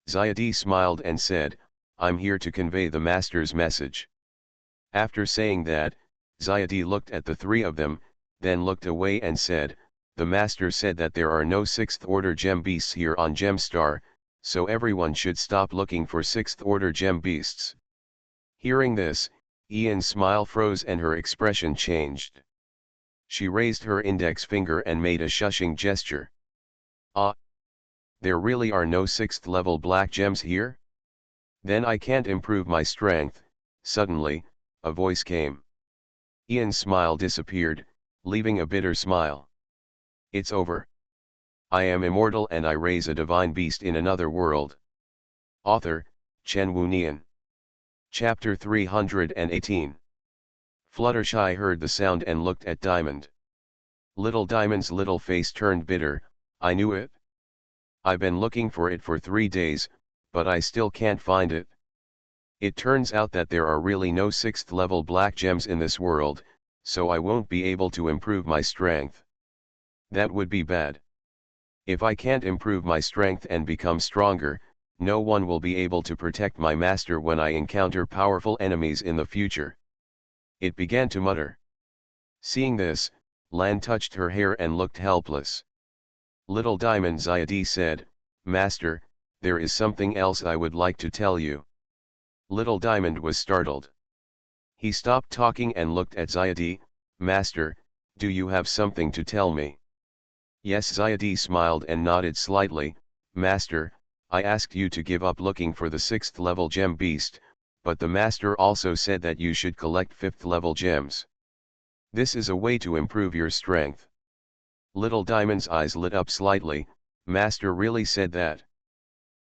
Zayadi smiled and said, I'm here to convey the master's message. After saying that, Zayadi looked at the three of them, then looked away and said, the master said that there are no 6th order gem beasts here on Gemstar, so everyone should stop looking for 6th order gem beasts. Hearing this, Ian's smile froze and her expression changed. She raised her index finger and made a shushing gesture. Ah! There really are no 6th level black gems here? Then I can't improve my strength. Suddenly, a voice came. Ian's smile disappeared, leaving a bitter smile. It's over. I am immortal and I raise a divine beast in another world. Author, Chen Wunian. Chapter 318. Fluttershy heard the sound and looked at Diamond. Little Diamond's little face turned bitter. I knew it. I've been looking for it for 3 days, but I still can't find it. It turns out that there are really no 6th level black gems in this world, so I won't be able to improve my strength. That would be bad. If I can't improve my strength and become stronger, no one will be able to protect my master when I encounter powerful enemies in the future. It began to mutter. Seeing this, Lan touched her hair and looked helpless. Little Diamond Zayadi said, Master, there is something else I would like to tell you. Little Diamond was startled. He stopped talking and looked at Zayadi. Master, do you have something to tell me? Yes, Zayadi smiled and nodded slightly. Master, I asked you to give up looking for the 6th level gem beast, but the master also said that you should collect 5th level gems. This is a way to improve your strength. Little Diamond's eyes lit up slightly. Master really said that?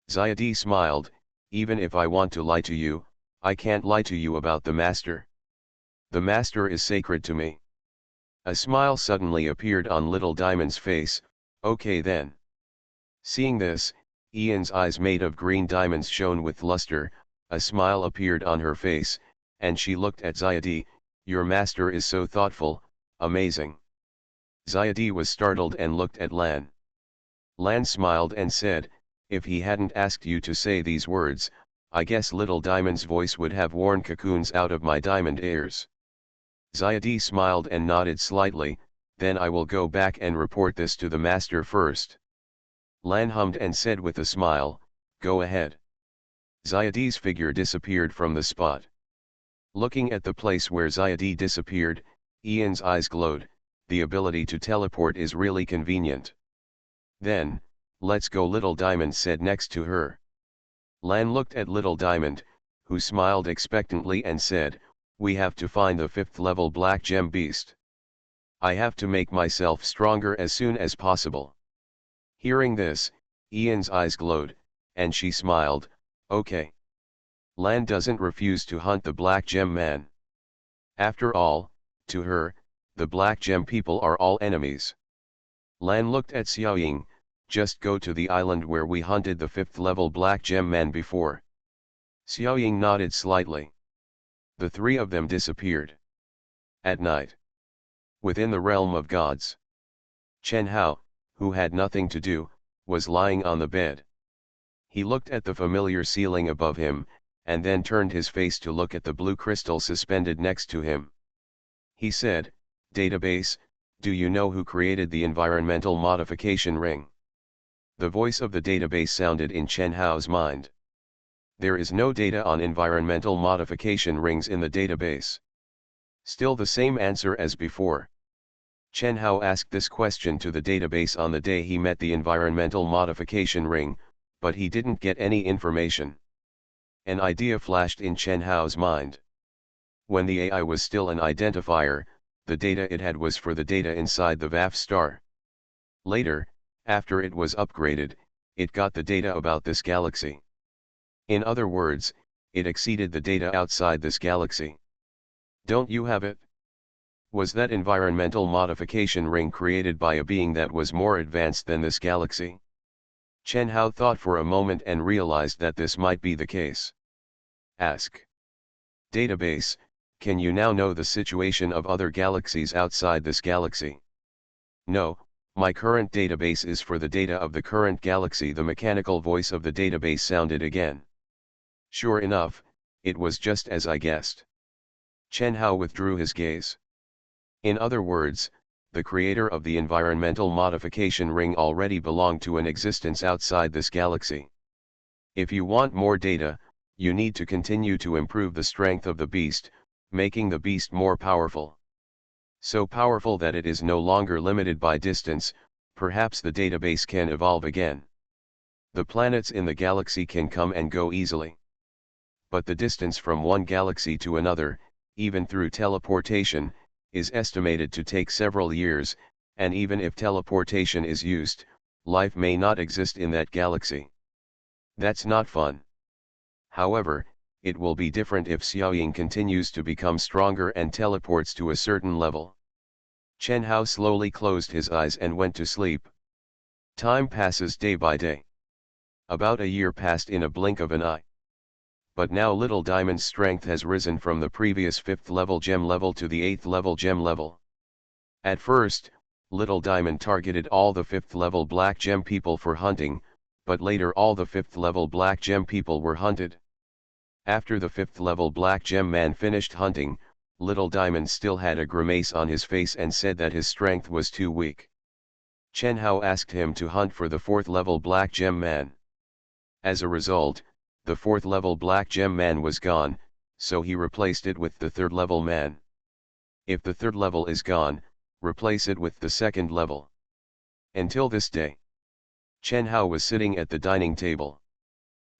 Zayadi smiled. Even if I want to lie to you, I can't lie to you about the master. The master is sacred to me. A smile suddenly appeared on Little Diamond's face. Okay then. Seeing this, Ian's eyes made of green diamonds shone with luster. A smile appeared on her face, and she looked at Zayadi. Your master is so thoughtful, amazing. Zayadi was startled and looked at Lan. Lan smiled and said, if he hadn't asked you to say these words, I guess Little Diamond's voice would have worn cocoons out of my diamond ears. Zayadi smiled and nodded slightly, then I will go back and report this to the master first. Lan hummed and said with a smile, go ahead. Zayadi's figure disappeared from the spot. Looking at the place where Zayadi disappeared, Ian's eyes glowed. The ability to teleport is really convenient. Then, let's go, Little Diamond said next to her. Lan looked at Little Diamond, who smiled expectantly and said, we have to find the 5th level Black Gem Beast. I have to make myself stronger as soon as possible. Hearing this, Ian's eyes glowed, and she smiled, okay. Lan doesn't refuse to hunt the Black Gem Man. After all, to her, the Black Gem people are all enemies. Lan looked at Xiaoying, just go to the island where we hunted the 5th level Black Gem Man before. Xiaoying nodded slightly. The three of them disappeared. At night. Within the realm of gods. Chen Hao, who had nothing to do, was lying on the bed. He looked at the familiar ceiling above him, and then turned his face to look at the blue crystal suspended next to him. He said, database, do you know who created the environmental modification ring? The voice of the database sounded in Chen Hao's mind. There is no data on environmental modification rings in the database. Still the same answer as before. Chen Hao asked this question to the database on the day he met the environmental modification ring, but he didn't get any information. An idea flashed in Chen Hao's mind. When the AI was still an identifier, the data it had was for the data inside the VAF star. Later, after it was upgraded, it got the data about this galaxy. In other words, it exceeded the data outside this galaxy. Don't you have it? Was that environmental modification ring created by a being that was more advanced than this galaxy? Chen Hao thought for a moment and realized that this might be the case. Ask. Database, can you now know the situation of other galaxies outside this galaxy? No, my current database is for the data of the current galaxy. The mechanical voice of the database sounded again. Sure enough, it was just as I guessed. Chen Hao withdrew his gaze. In other words, the creator of the environmental modification ring already belonged to an existence outside this galaxy. If you want more data, you need to continue to improve the strength of the beast, making the beast more powerful. So powerful that it is no longer limited by distance, perhaps the database can evolve again. The planets in the galaxy can come and go easily. But the distance from one galaxy to another, even through teleportation, is estimated to take several years, and even if teleportation is used, life may not exist in that galaxy. That's not fun. However, it will be different if Xiaoying continues to become stronger and teleports to a certain level. Chen Hao slowly closed his eyes and went to sleep. Time passes day by day. About a year passed in a blink of an eye. But now Little Diamond's strength has risen from the previous 5th level gem level to the 8th level gem level. At first, Little Diamond targeted all the 5th level Black Gem people for hunting, but later all the 5th level Black Gem people were hunted. After the 5th level Black Gem Man finished hunting, Little Diamond still had a grimace on his face and said that his strength was too weak. Chen Hao asked him to hunt for the 4th level Black Gem Man. As a result, the 4th level Black Gem Man was gone, so he replaced it with the 3rd level man. If the 3rd level is gone, replace it with the 2nd level. Until this day, Chen Hao was sitting at the dining table.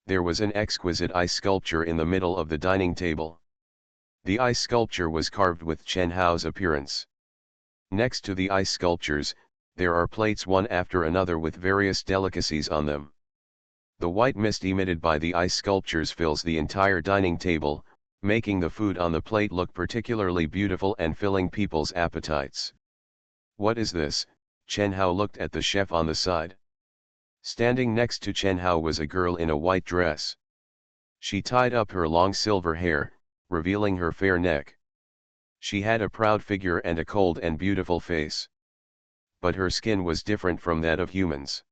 There was an exquisite ice sculpture in the middle of the dining table. The ice sculpture was carved with Chen Hao's appearance. Next to the ice sculptures, there are plates one after another with various delicacies on them. The white mist emitted by the ice sculptures fills the entire dining table, making the food on the plate look particularly beautiful and filling people's appetites. What is this? Chen Hao looked at the chef on the side. Standing next to Chen Hao was a girl in a white dress. She tied up her long silver hair, revealing her fair neck. She had a proud figure and a cold and beautiful face. But her skin was different from that of humans.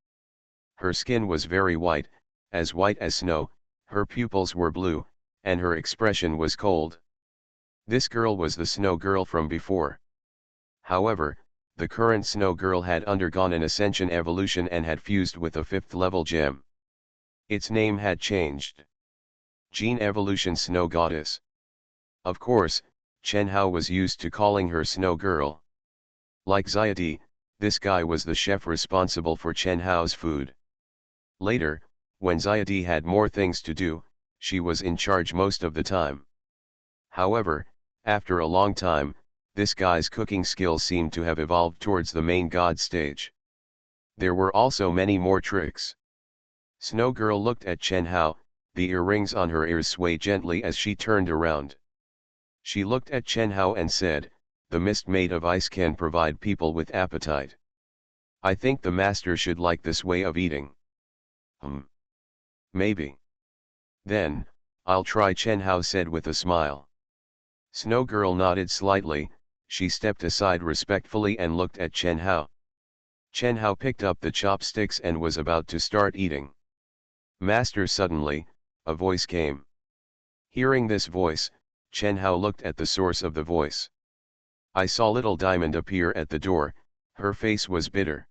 Her skin was very white as snow, Her pupils were blue, and her expression was cold. This girl was the snow girl from before. However, the current snow girl had undergone an ascension evolution and had fused with a 5th level gem. Its name had changed. Gene Evolution Snow Goddess. Of course, Chen Hao was used to calling her Snow Girl. Like Xiaodi, this guy was the chef responsible for Chen Hao's food. Later, when Xiaodi had more things to do, she was in charge most of the time. However, after a long time, this guy's cooking skills seemed to have evolved towards the main god stage. There were also many more tricks. Snow Girl looked at Chen Hao, the earrings on her ears swayed gently as she turned around. She looked at Chen Hao and said, "The mist made of ice can provide people with appetite. I think the master should like this way of eating." Maybe. Then, I'll try, Chen Hao said with a smile. Snow Girl nodded slightly. She stepped aside respectfully and looked at Chen Hao. Chen Hao picked up the chopsticks and was about to start eating. "Master!" Suddenly, a voice came. Hearing this voice, Chen Hao looked at the source of the voice. I saw Little Diamond appear at the door. Her face was bitter.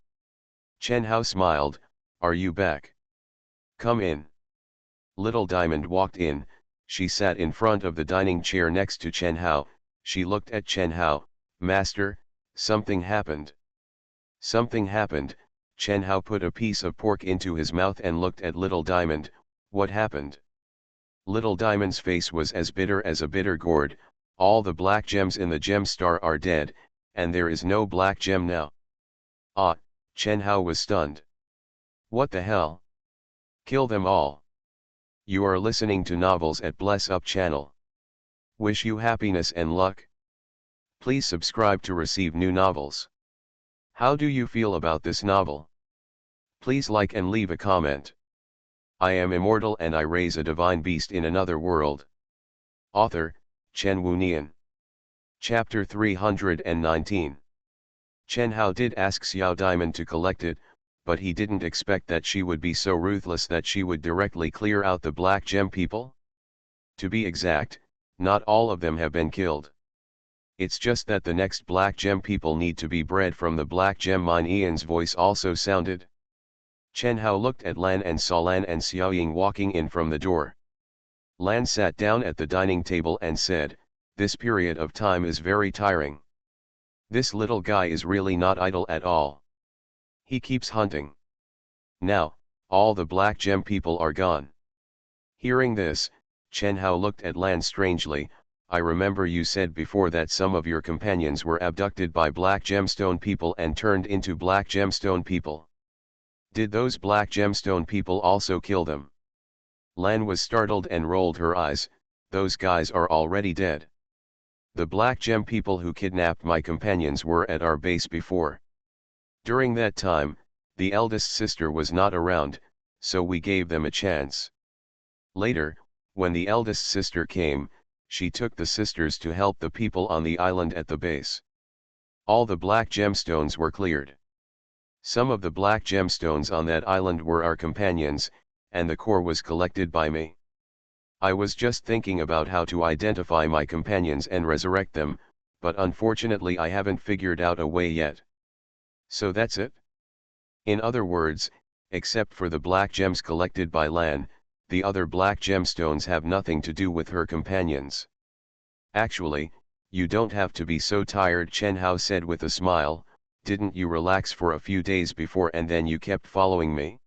Chen Hao smiled. "Are you back? Come in." Little Diamond walked in. She sat in front of the dining chair next to Chen Hao. She looked at Chen Hao. "Master, something happened." "Something happened." Chen Hao put a piece of pork into his mouth and looked at Little Diamond. "What happened?" Little Diamond's face was as bitter as a bitter gourd. "All the black gems in the gem star are dead, and there is no black gem now." "Ah!" Chen Hao was stunned. "What the hell? Kill them all." You are listening to Novels at Bless Up channel. Wish you happiness and luck. Please subscribe to receive new novels. How do you feel about this novel? Please like and leave a comment. I am immortal and I raise a divine beast in another world. Author, Chen Wunian. Chapter 319. Chen Hao did ask Xiao Diamond to collect it, but he didn't expect that she would be so ruthless that she would directly clear out the black gem people. To be exact, not all of them have been killed. It's just that the next black gem people need to be bred from the black gem mine. Ian's voice also sounded. Chen Hao looked at Lan and saw Lan and Xiaoying walking in from the door. Lan sat down at the dining table and said, "This period of time is very tiring. This little guy is really not idle at all. He keeps hunting. Now, all the black gem people are gone." Hearing this, Chen Hao looked at Lan strangely. "I remember you said before that some of your companions were abducted by black gemstone people and turned into black gemstone people. Did those black gemstone people also kill them?" Lan was startled and rolled her eyes. "Those guys are already dead. The black gem people who kidnapped my companions were at our base before. During that time, the eldest sister was not around, so we gave them a chance. Later, when the eldest sister came, she took the sisters to help the people on the island at the base. All the black gemstones were cleared. Some of the black gemstones on that island were our companions, and the core was collected by me. I was just thinking about how to identify my companions and resurrect them, but unfortunately I haven't figured out a way yet. So that's it? In other words, except for the black gems collected by Lan, the other black gemstones have nothing to do with her companions. Actually, you don't have to be so tired," Chen Hao said with a smile. "Didn't you relax for a few days before and then you kept following me?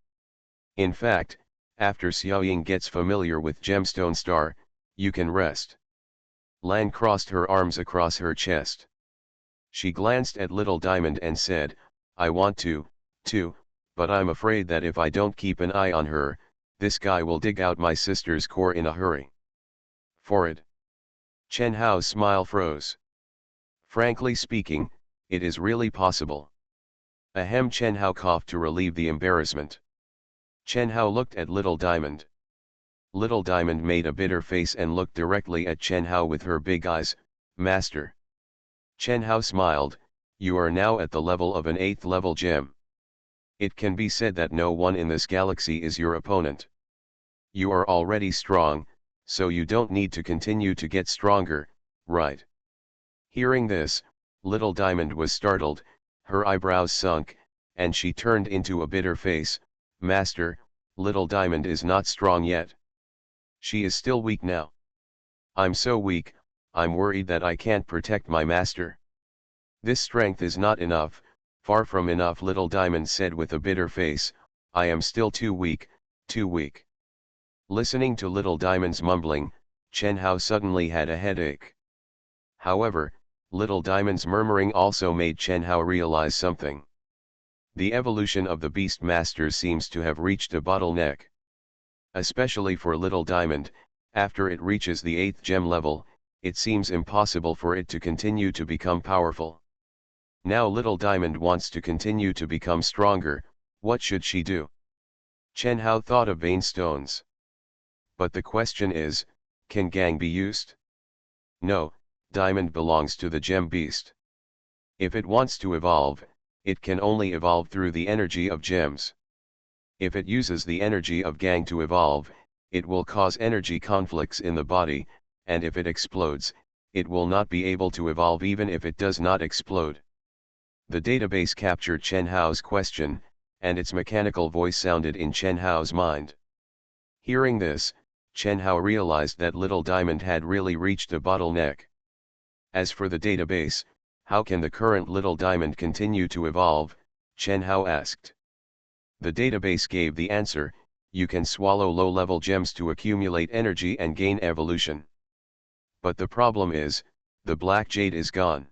In fact, after Xiaoying gets familiar with Gemstone Star, you can rest." Lan crossed her arms across her chest. She glanced at Little Diamond and said, "I want to, too, but I'm afraid that if I don't keep an eye on her, this guy will dig out my sister's core in a hurry." "Forward." Chen Hao's smile froze. "Frankly speaking, it is really possible." Ahem. Chen Hao coughed to relieve the embarrassment. Chen Hao looked at Little Diamond. Little Diamond made a bitter face and looked directly at Chen Hao with her big eyes. "Master." Chen Hao smiled. "You are now at the level of an 8th level gem. It can be said that no one in this galaxy is your opponent. You are already strong, so you don't need to continue to get stronger, right? Hearing this, Little Diamond was startled, her eyebrows sunk, and she turned into a bitter face. Master, Little Diamond is not strong yet. She is still weak now. I'm so weak, I'm worried that I can't protect my master. This strength is not enough, far from enough, Little Diamond said with a bitter face. I am still too weak, too weak. Listening to Little Diamond's mumbling, Chen Hao suddenly had a headache. However, Little Diamond's murmuring also made Chen Hao realize something. The evolution of the Beast Masters seems to have reached a bottleneck. Especially for Little Diamond, after it reaches the 8th gem level, it seems impossible for it to continue to become powerful. Now Little Diamond wants to continue to become stronger. What should she do? Chen Hao thought of vein stones. But the question is, can Gang be used? No, Diamond belongs to the Gem Beast. If it wants to evolve, it can only evolve through the energy of gems. If it uses the energy of Gang to evolve, it will cause energy conflicts in the body, and if it explodes, it will not be able to evolve even if it does not explode. The database captured Chen Hao's question, and its mechanical voice sounded in Chen Hao's mind. Hearing this, Chen Hao realized that Little Diamond had really reached a bottleneck. As for the database, how can the current Little Diamond continue to evolve? Chen Hao asked. The database gave the answer: you can swallow low-level gems to accumulate energy and gain evolution. But the problem is, the black jade is gone.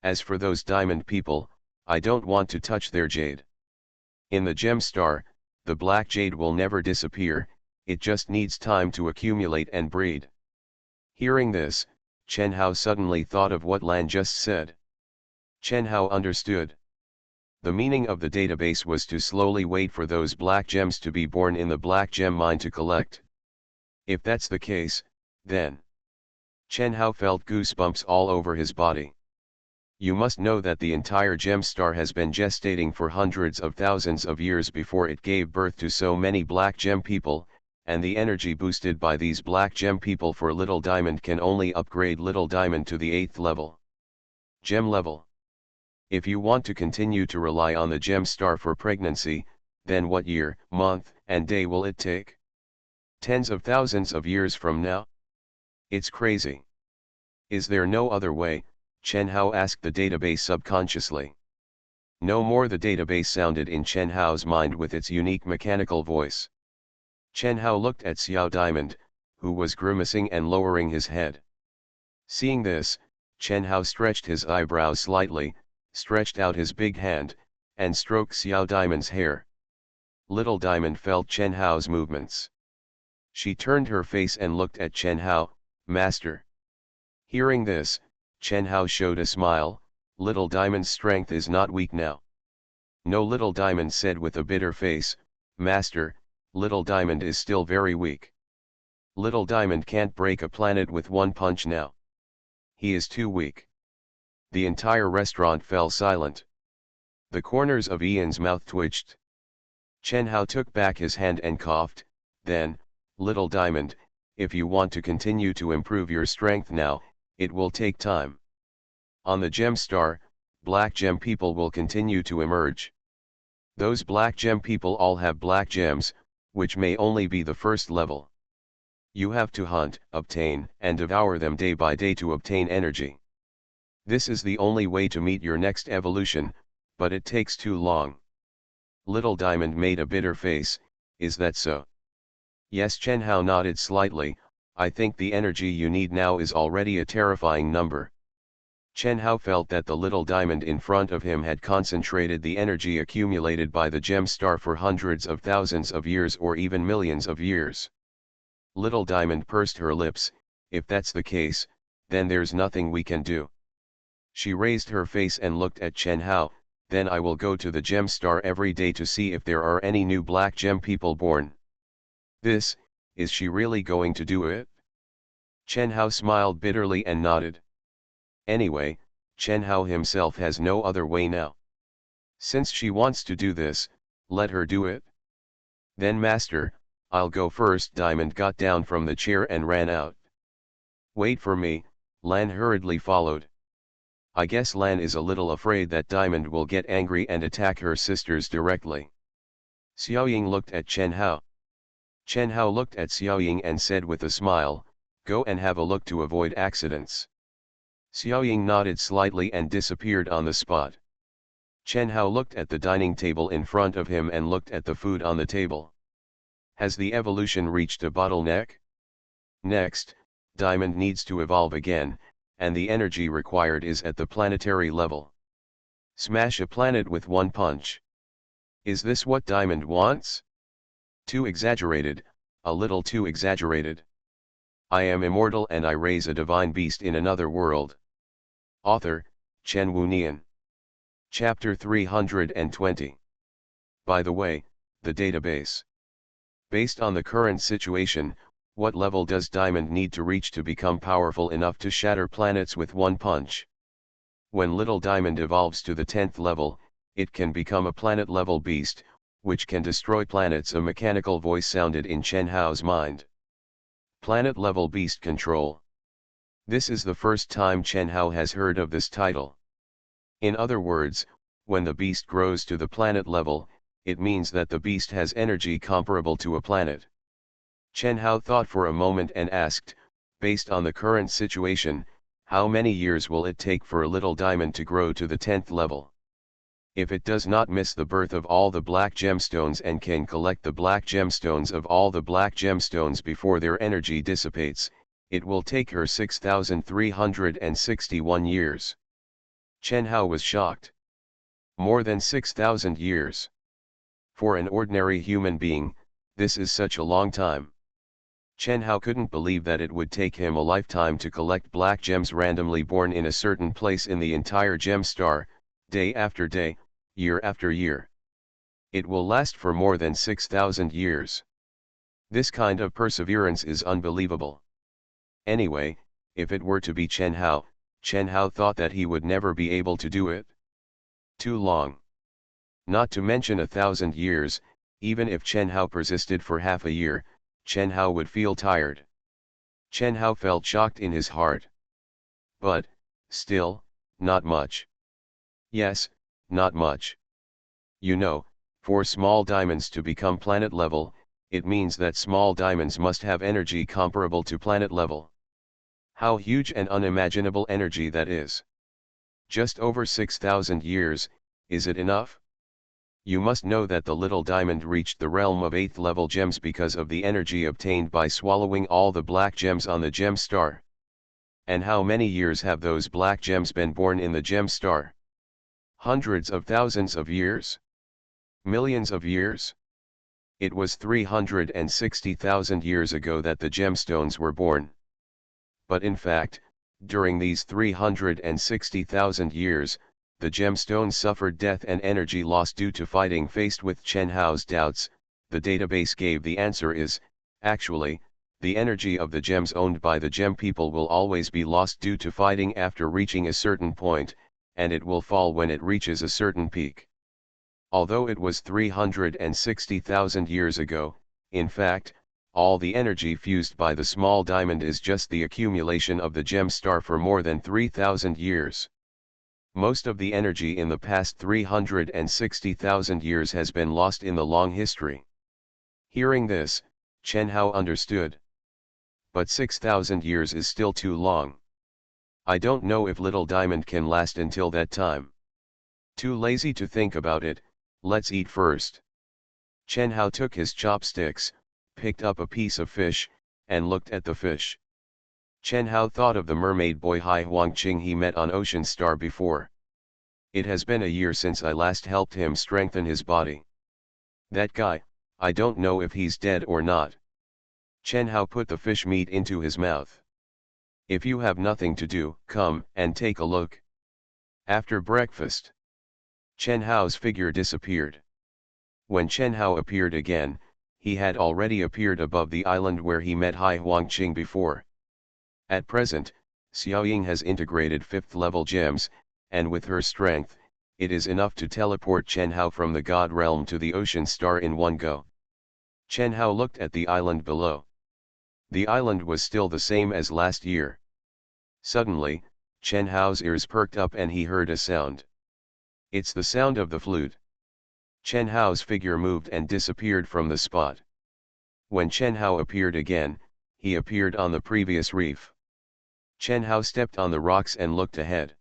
As for those diamond people, I don't want to touch their jade. In the gem star, the black jade will never disappear, it just needs time to accumulate and breed. Hearing this, Chen Hao suddenly thought of what Lan just said. Chen Hao understood. The meaning of the database was to slowly wait for those black gems to be born in the black gem mine to collect. If that's the case, then... Chen Hao felt goosebumps all over his body. You must know that the entire gem star has been gestating for hundreds of thousands of years before it gave birth to so many black gem people, and the energy boosted by these black gem people for Little Diamond can only upgrade Little Diamond to the 8th level. Gem level. If you want to continue to rely on the gem star for pregnancy, then what year, month, and day will it take? Tens of thousands of years from now? It's crazy. Is there no other way? Chen Hao asked the database subconsciously. No more, the database sounded in Chen Hao's mind with its unique mechanical voice. Chen Hao looked at Xiao Diamond, who was grimacing and lowering his head. Seeing this, Chen Hao stretched his eyebrows slightly, stretched out his big hand, and stroked Xiao Diamond's hair. Little Diamond felt Chen Hao's movements. She turned her face and looked at Chen Hao. Master. Hearing this, Chen Hao showed a smile. Little Diamond's strength is not weak now. No, Little Diamond said with a bitter face. Master, Little Diamond is still very weak. Little Diamond can't break a planet with one punch now. He is too weak. The entire restaurant fell silent. The corners of Ian's mouth twitched. Chen Hao took back his hand and coughed. Then, Little Diamond, if you want to continue to improve your strength now, it will take time. On the gem star, black gem people will continue to emerge. Those black gem people all have black gems, which may only be the first level. You have to hunt, obtain, and devour them day by day to obtain energy. This is the only way to meet your next evolution, but it takes too long. Little Diamond made a bitter face. Is that so? Yes, Chen Hao nodded slightly. I think the energy you need now is already a terrifying number. Chen Hao felt that the Little Diamond in front of him had concentrated the energy accumulated by the gem star for hundreds of thousands of years or even millions of years. Little Diamond pursed her lips. If that's the case, then there's nothing we can do. She raised her face and looked at Chen Hao. Then I will go to the gem star every day to see if there are any new black gem people born. Is she really going to do it? Chen Hao smiled bitterly and nodded. Anyway, Chen Hao himself has no other way now. Since she wants to do this, let her do it. Then Master, I'll go first. Diamond got down from the chair and ran out. Wait for me, Lan hurriedly followed. I guess Lan is a little afraid that Diamond will get angry and attack her sisters directly. Xiaoying looked at Chen Hao. Chen Hao looked at Xiaoying and said with a smile, go and have a look to avoid accidents. Xiaoying nodded slightly and disappeared on the spot. Chen Hao looked at the dining table in front of him and looked at the food on the table. Has the evolution reached a bottleneck? Next, Diamond needs to evolve again, and the energy required is at the planetary level. Smash a planet with one punch. Is this what Diamond wants? Too exaggerated, a little too exaggerated. I am immortal and I raise a divine beast in another world. Author, Chen Wunian. Chapter 320. By the way, the database. Based on the current situation, what level does Diamond need to reach to become powerful enough to shatter planets with one punch? When little Diamond evolves to the 10th level, it can become a planet-level beast, which can destroy planets. A mechanical voice sounded in Chen Hao's mind. Planet-level beast control. This is the first time Chen Hao has heard of this title. In other words, when the beast grows to the planet level, it means that the beast has energy comparable to a planet. Chen Hao thought for a moment and asked, based on the current situation, how many years will it take for a little Diamond to grow to the 10th level? If it does not miss the birth of all the black gemstones and can collect the black gemstones of all the black gemstones before their energy dissipates, it will take her 6,361 years. Chen Hao was shocked. More than 6,000 years. For an ordinary human being, this is such a long time. Chen Hao couldn't believe that it would take him a lifetime to collect black gems randomly born in a certain place in the entire gem star, day after day, year after year. It will last for more than 6,000 years. This kind of perseverance is unbelievable. Anyway, if it were to be Chen Hao thought that he would never be able to do it. Too long. Not to mention 1,000 years, even if Chen Hao persisted for half a year, Chen Hao would feel tired. Chen Hao felt shocked in his heart. But, still, not much. Yes, not much. You know, for small diamonds to become planet level, it means that small diamonds must have energy comparable to planet level. How huge and unimaginable energy that is. Just over 6,000 years, is it enough? You must know that the little Diamond reached the realm of 8th level gems because of the energy obtained by swallowing all the black gems on the gem star. And how many years have those black gems been born in the gem star? Hundreds of thousands of years? Millions of years? It was 360,000 years ago that the gemstones were born. But in fact, during these 360,000 years, the gemstones suffered death and energy loss due to fighting. Faced with Chen Hao's doubts, the database gave the answer is, actually, the energy of the gems owned by the gem people will always be lost due to fighting after reaching a certain point, and it will fall when it reaches a certain peak. Although it was 360,000 years ago, in fact, all the energy fused by the small diamond is just the accumulation of the gem star for more than 3,000 years. Most of the energy in the past 360,000 years has been lost in the long history. Hearing this, Chen Hao understood. But 6,000 years is still too long. I don't know if little diamond can last until that time. Too lazy to think about it, let's eat first. Chen Hao took his chopsticks, picked up a piece of fish, and looked at the fish. Chen Hao thought of the mermaid boy Hai Huangqing he met on Ocean Star before. It has been a year since I last helped him strengthen his body. That guy, I don't know if he's dead or not. Chen Hao put the fish meat into his mouth. If you have nothing to do, come and take a look. After breakfast, Chen Hao's figure disappeared. When Chen Hao appeared again, he had already appeared above the island where he met Hai Huangqing before. At present, Xiaoying has integrated 5th level gems, and with her strength, it is enough to teleport Chen Hao from the God realm to the Ocean Star in one go. Chen Hao looked at the island below. The island was still the same as last year. Suddenly, Chen Hao's ears perked up and he heard a sound. It's the sound of the flute. Chen Hao's figure moved and disappeared from the spot. When Chen Hao appeared again, he appeared on the previous reef. Chen Hao stepped on the rocks and looked ahead.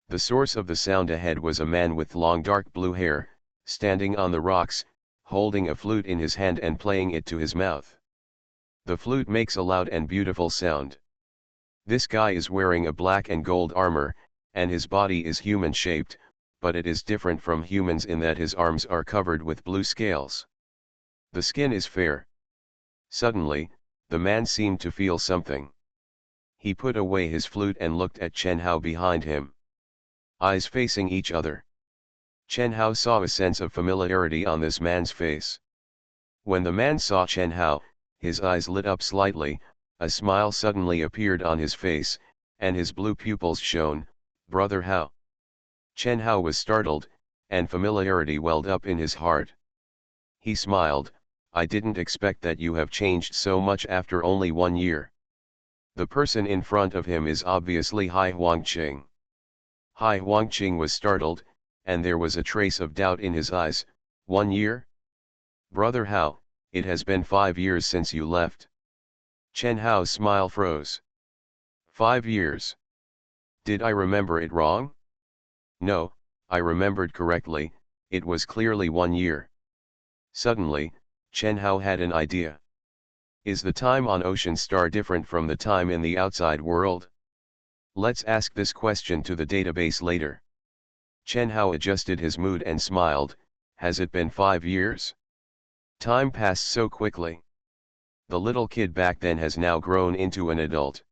The source of the sound ahead was a man with long dark blue hair, standing on the rocks, holding a flute in his hand and playing it to his mouth. The flute makes a loud and beautiful sound. This guy is wearing a black and gold armor, and his body is human-shaped, but it is different from humans in that his arms are covered with blue scales. The skin is fair. Suddenly, the man seemed to feel something. He put away his flute and looked at Chen Hao behind him. Eyes facing each other. Chen Hao saw a sense of familiarity on this man's face. When the man saw Chen Hao, his eyes lit up slightly, a smile suddenly appeared on his face, and his blue pupils shone. "Brother Hao." Chen Hao was startled, and familiarity welled up in his heart. He smiled, "I didn't expect that you have changed so much after only 1 year." The person in front of him is obviously Hai Huangqing. Hai Huangqing was startled, and there was a trace of doubt in his eyes. 1 year? Brother Hao, it has been 5 years since you left. Chen Hao's smile froze. 5 years. Did I remember it wrong? No, I remembered correctly, it was clearly 1 year. Suddenly, Chen Hao had an idea. Is the time on Ocean Star different from the time in the outside world? Let's ask this question to the database later. Chen Hao adjusted his mood and smiled. Has it been 5 years? Time passed so quickly. The little kid back then has now grown into an adult.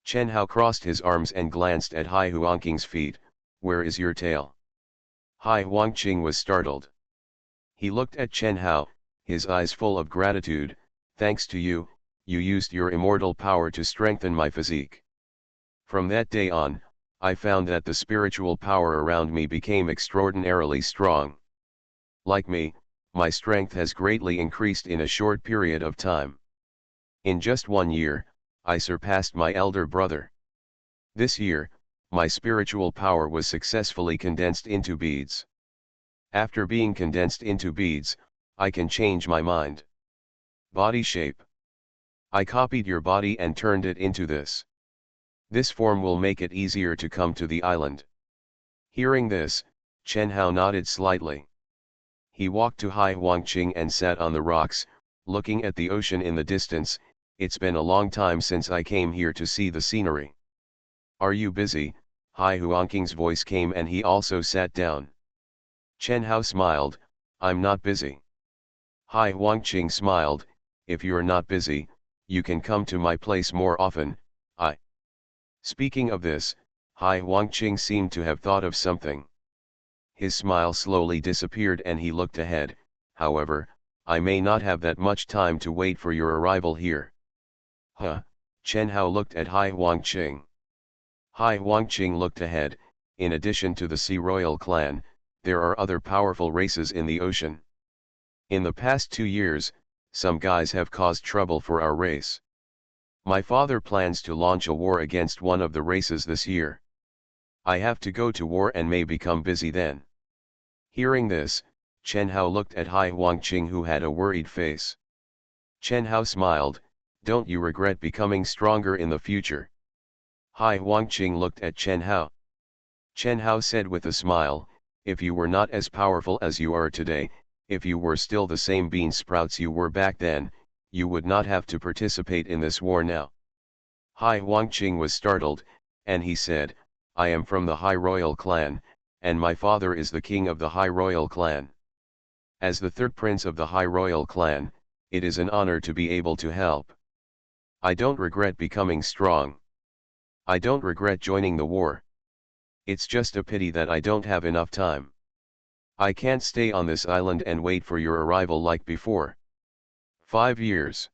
Chen Hao crossed his arms and glanced at Hai Huangqing's feet. Where is your tail? Hai Huangqing was startled. He looked at Chen Hao, his eyes full of gratitude. Thanks to you, you used your immortal power to strengthen my physique. From that day on, I found that the spiritual power around me became extraordinarily strong. Like me, my strength has greatly increased in a short period of time. In just 1 year, I surpassed my elder brother. This year, my spiritual power was successfully condensed into beads. After being condensed into beads, I can change my mind. Body shape. I copied your body and turned it into this. This form will make it easier to come to the island. Hearing this, Chen Hao nodded slightly. He walked to Hai Huangqing and sat on the rocks, looking at the ocean in the distance. It's been a long time since I came here to see the scenery. Are you busy? Hai Huangqing's voice came and he also sat down. Chen Hao smiled, I'm not busy. Hai Huangqing smiled, if you're not busy, you can come to my place more often. Speaking of this, Hai Huangqing seemed to have thought of something. His smile slowly disappeared and he looked ahead. However, I may not have that much time to wait for your arrival here. Huh? Chen Hao looked at Hai Huangqing. Hai Huangqing looked ahead. In addition to the Sea Royal clan, there are other powerful races in the ocean. In the past 2 years, some guys have caused trouble for our race. My father plans to launch a war against one of the races this year. I have to go to war and may become busy then. Hearing this, Chen Hao looked at Hai Huangqing who had a worried face. Chen Hao smiled, don't you regret becoming stronger in the future? Hai Huangqing looked at Chen Hao. Chen Hao said with a smile, if you were not as powerful as you are today, if you were still the same bean sprouts you were back then, you would not have to participate in this war now. Hai Huangqing was startled, and he said, I am from the Hai Royal clan, and my father is the king of the Hai Royal clan. As the third prince of the Hai Royal clan, it is an honor to be able to help. I don't regret becoming strong. I don't regret joining the war. It's just a pity that I don't have enough time. I can't stay on this island and wait for your arrival like before. 5 years.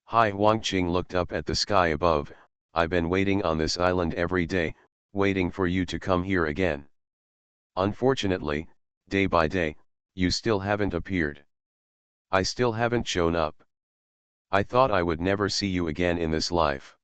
Hai Huangqing looked up at the sky above. I've been waiting on this island every day, waiting for you to come here again. Unfortunately, day by day, you still haven't appeared. I still haven't shown up. I thought I would never see you again in this life.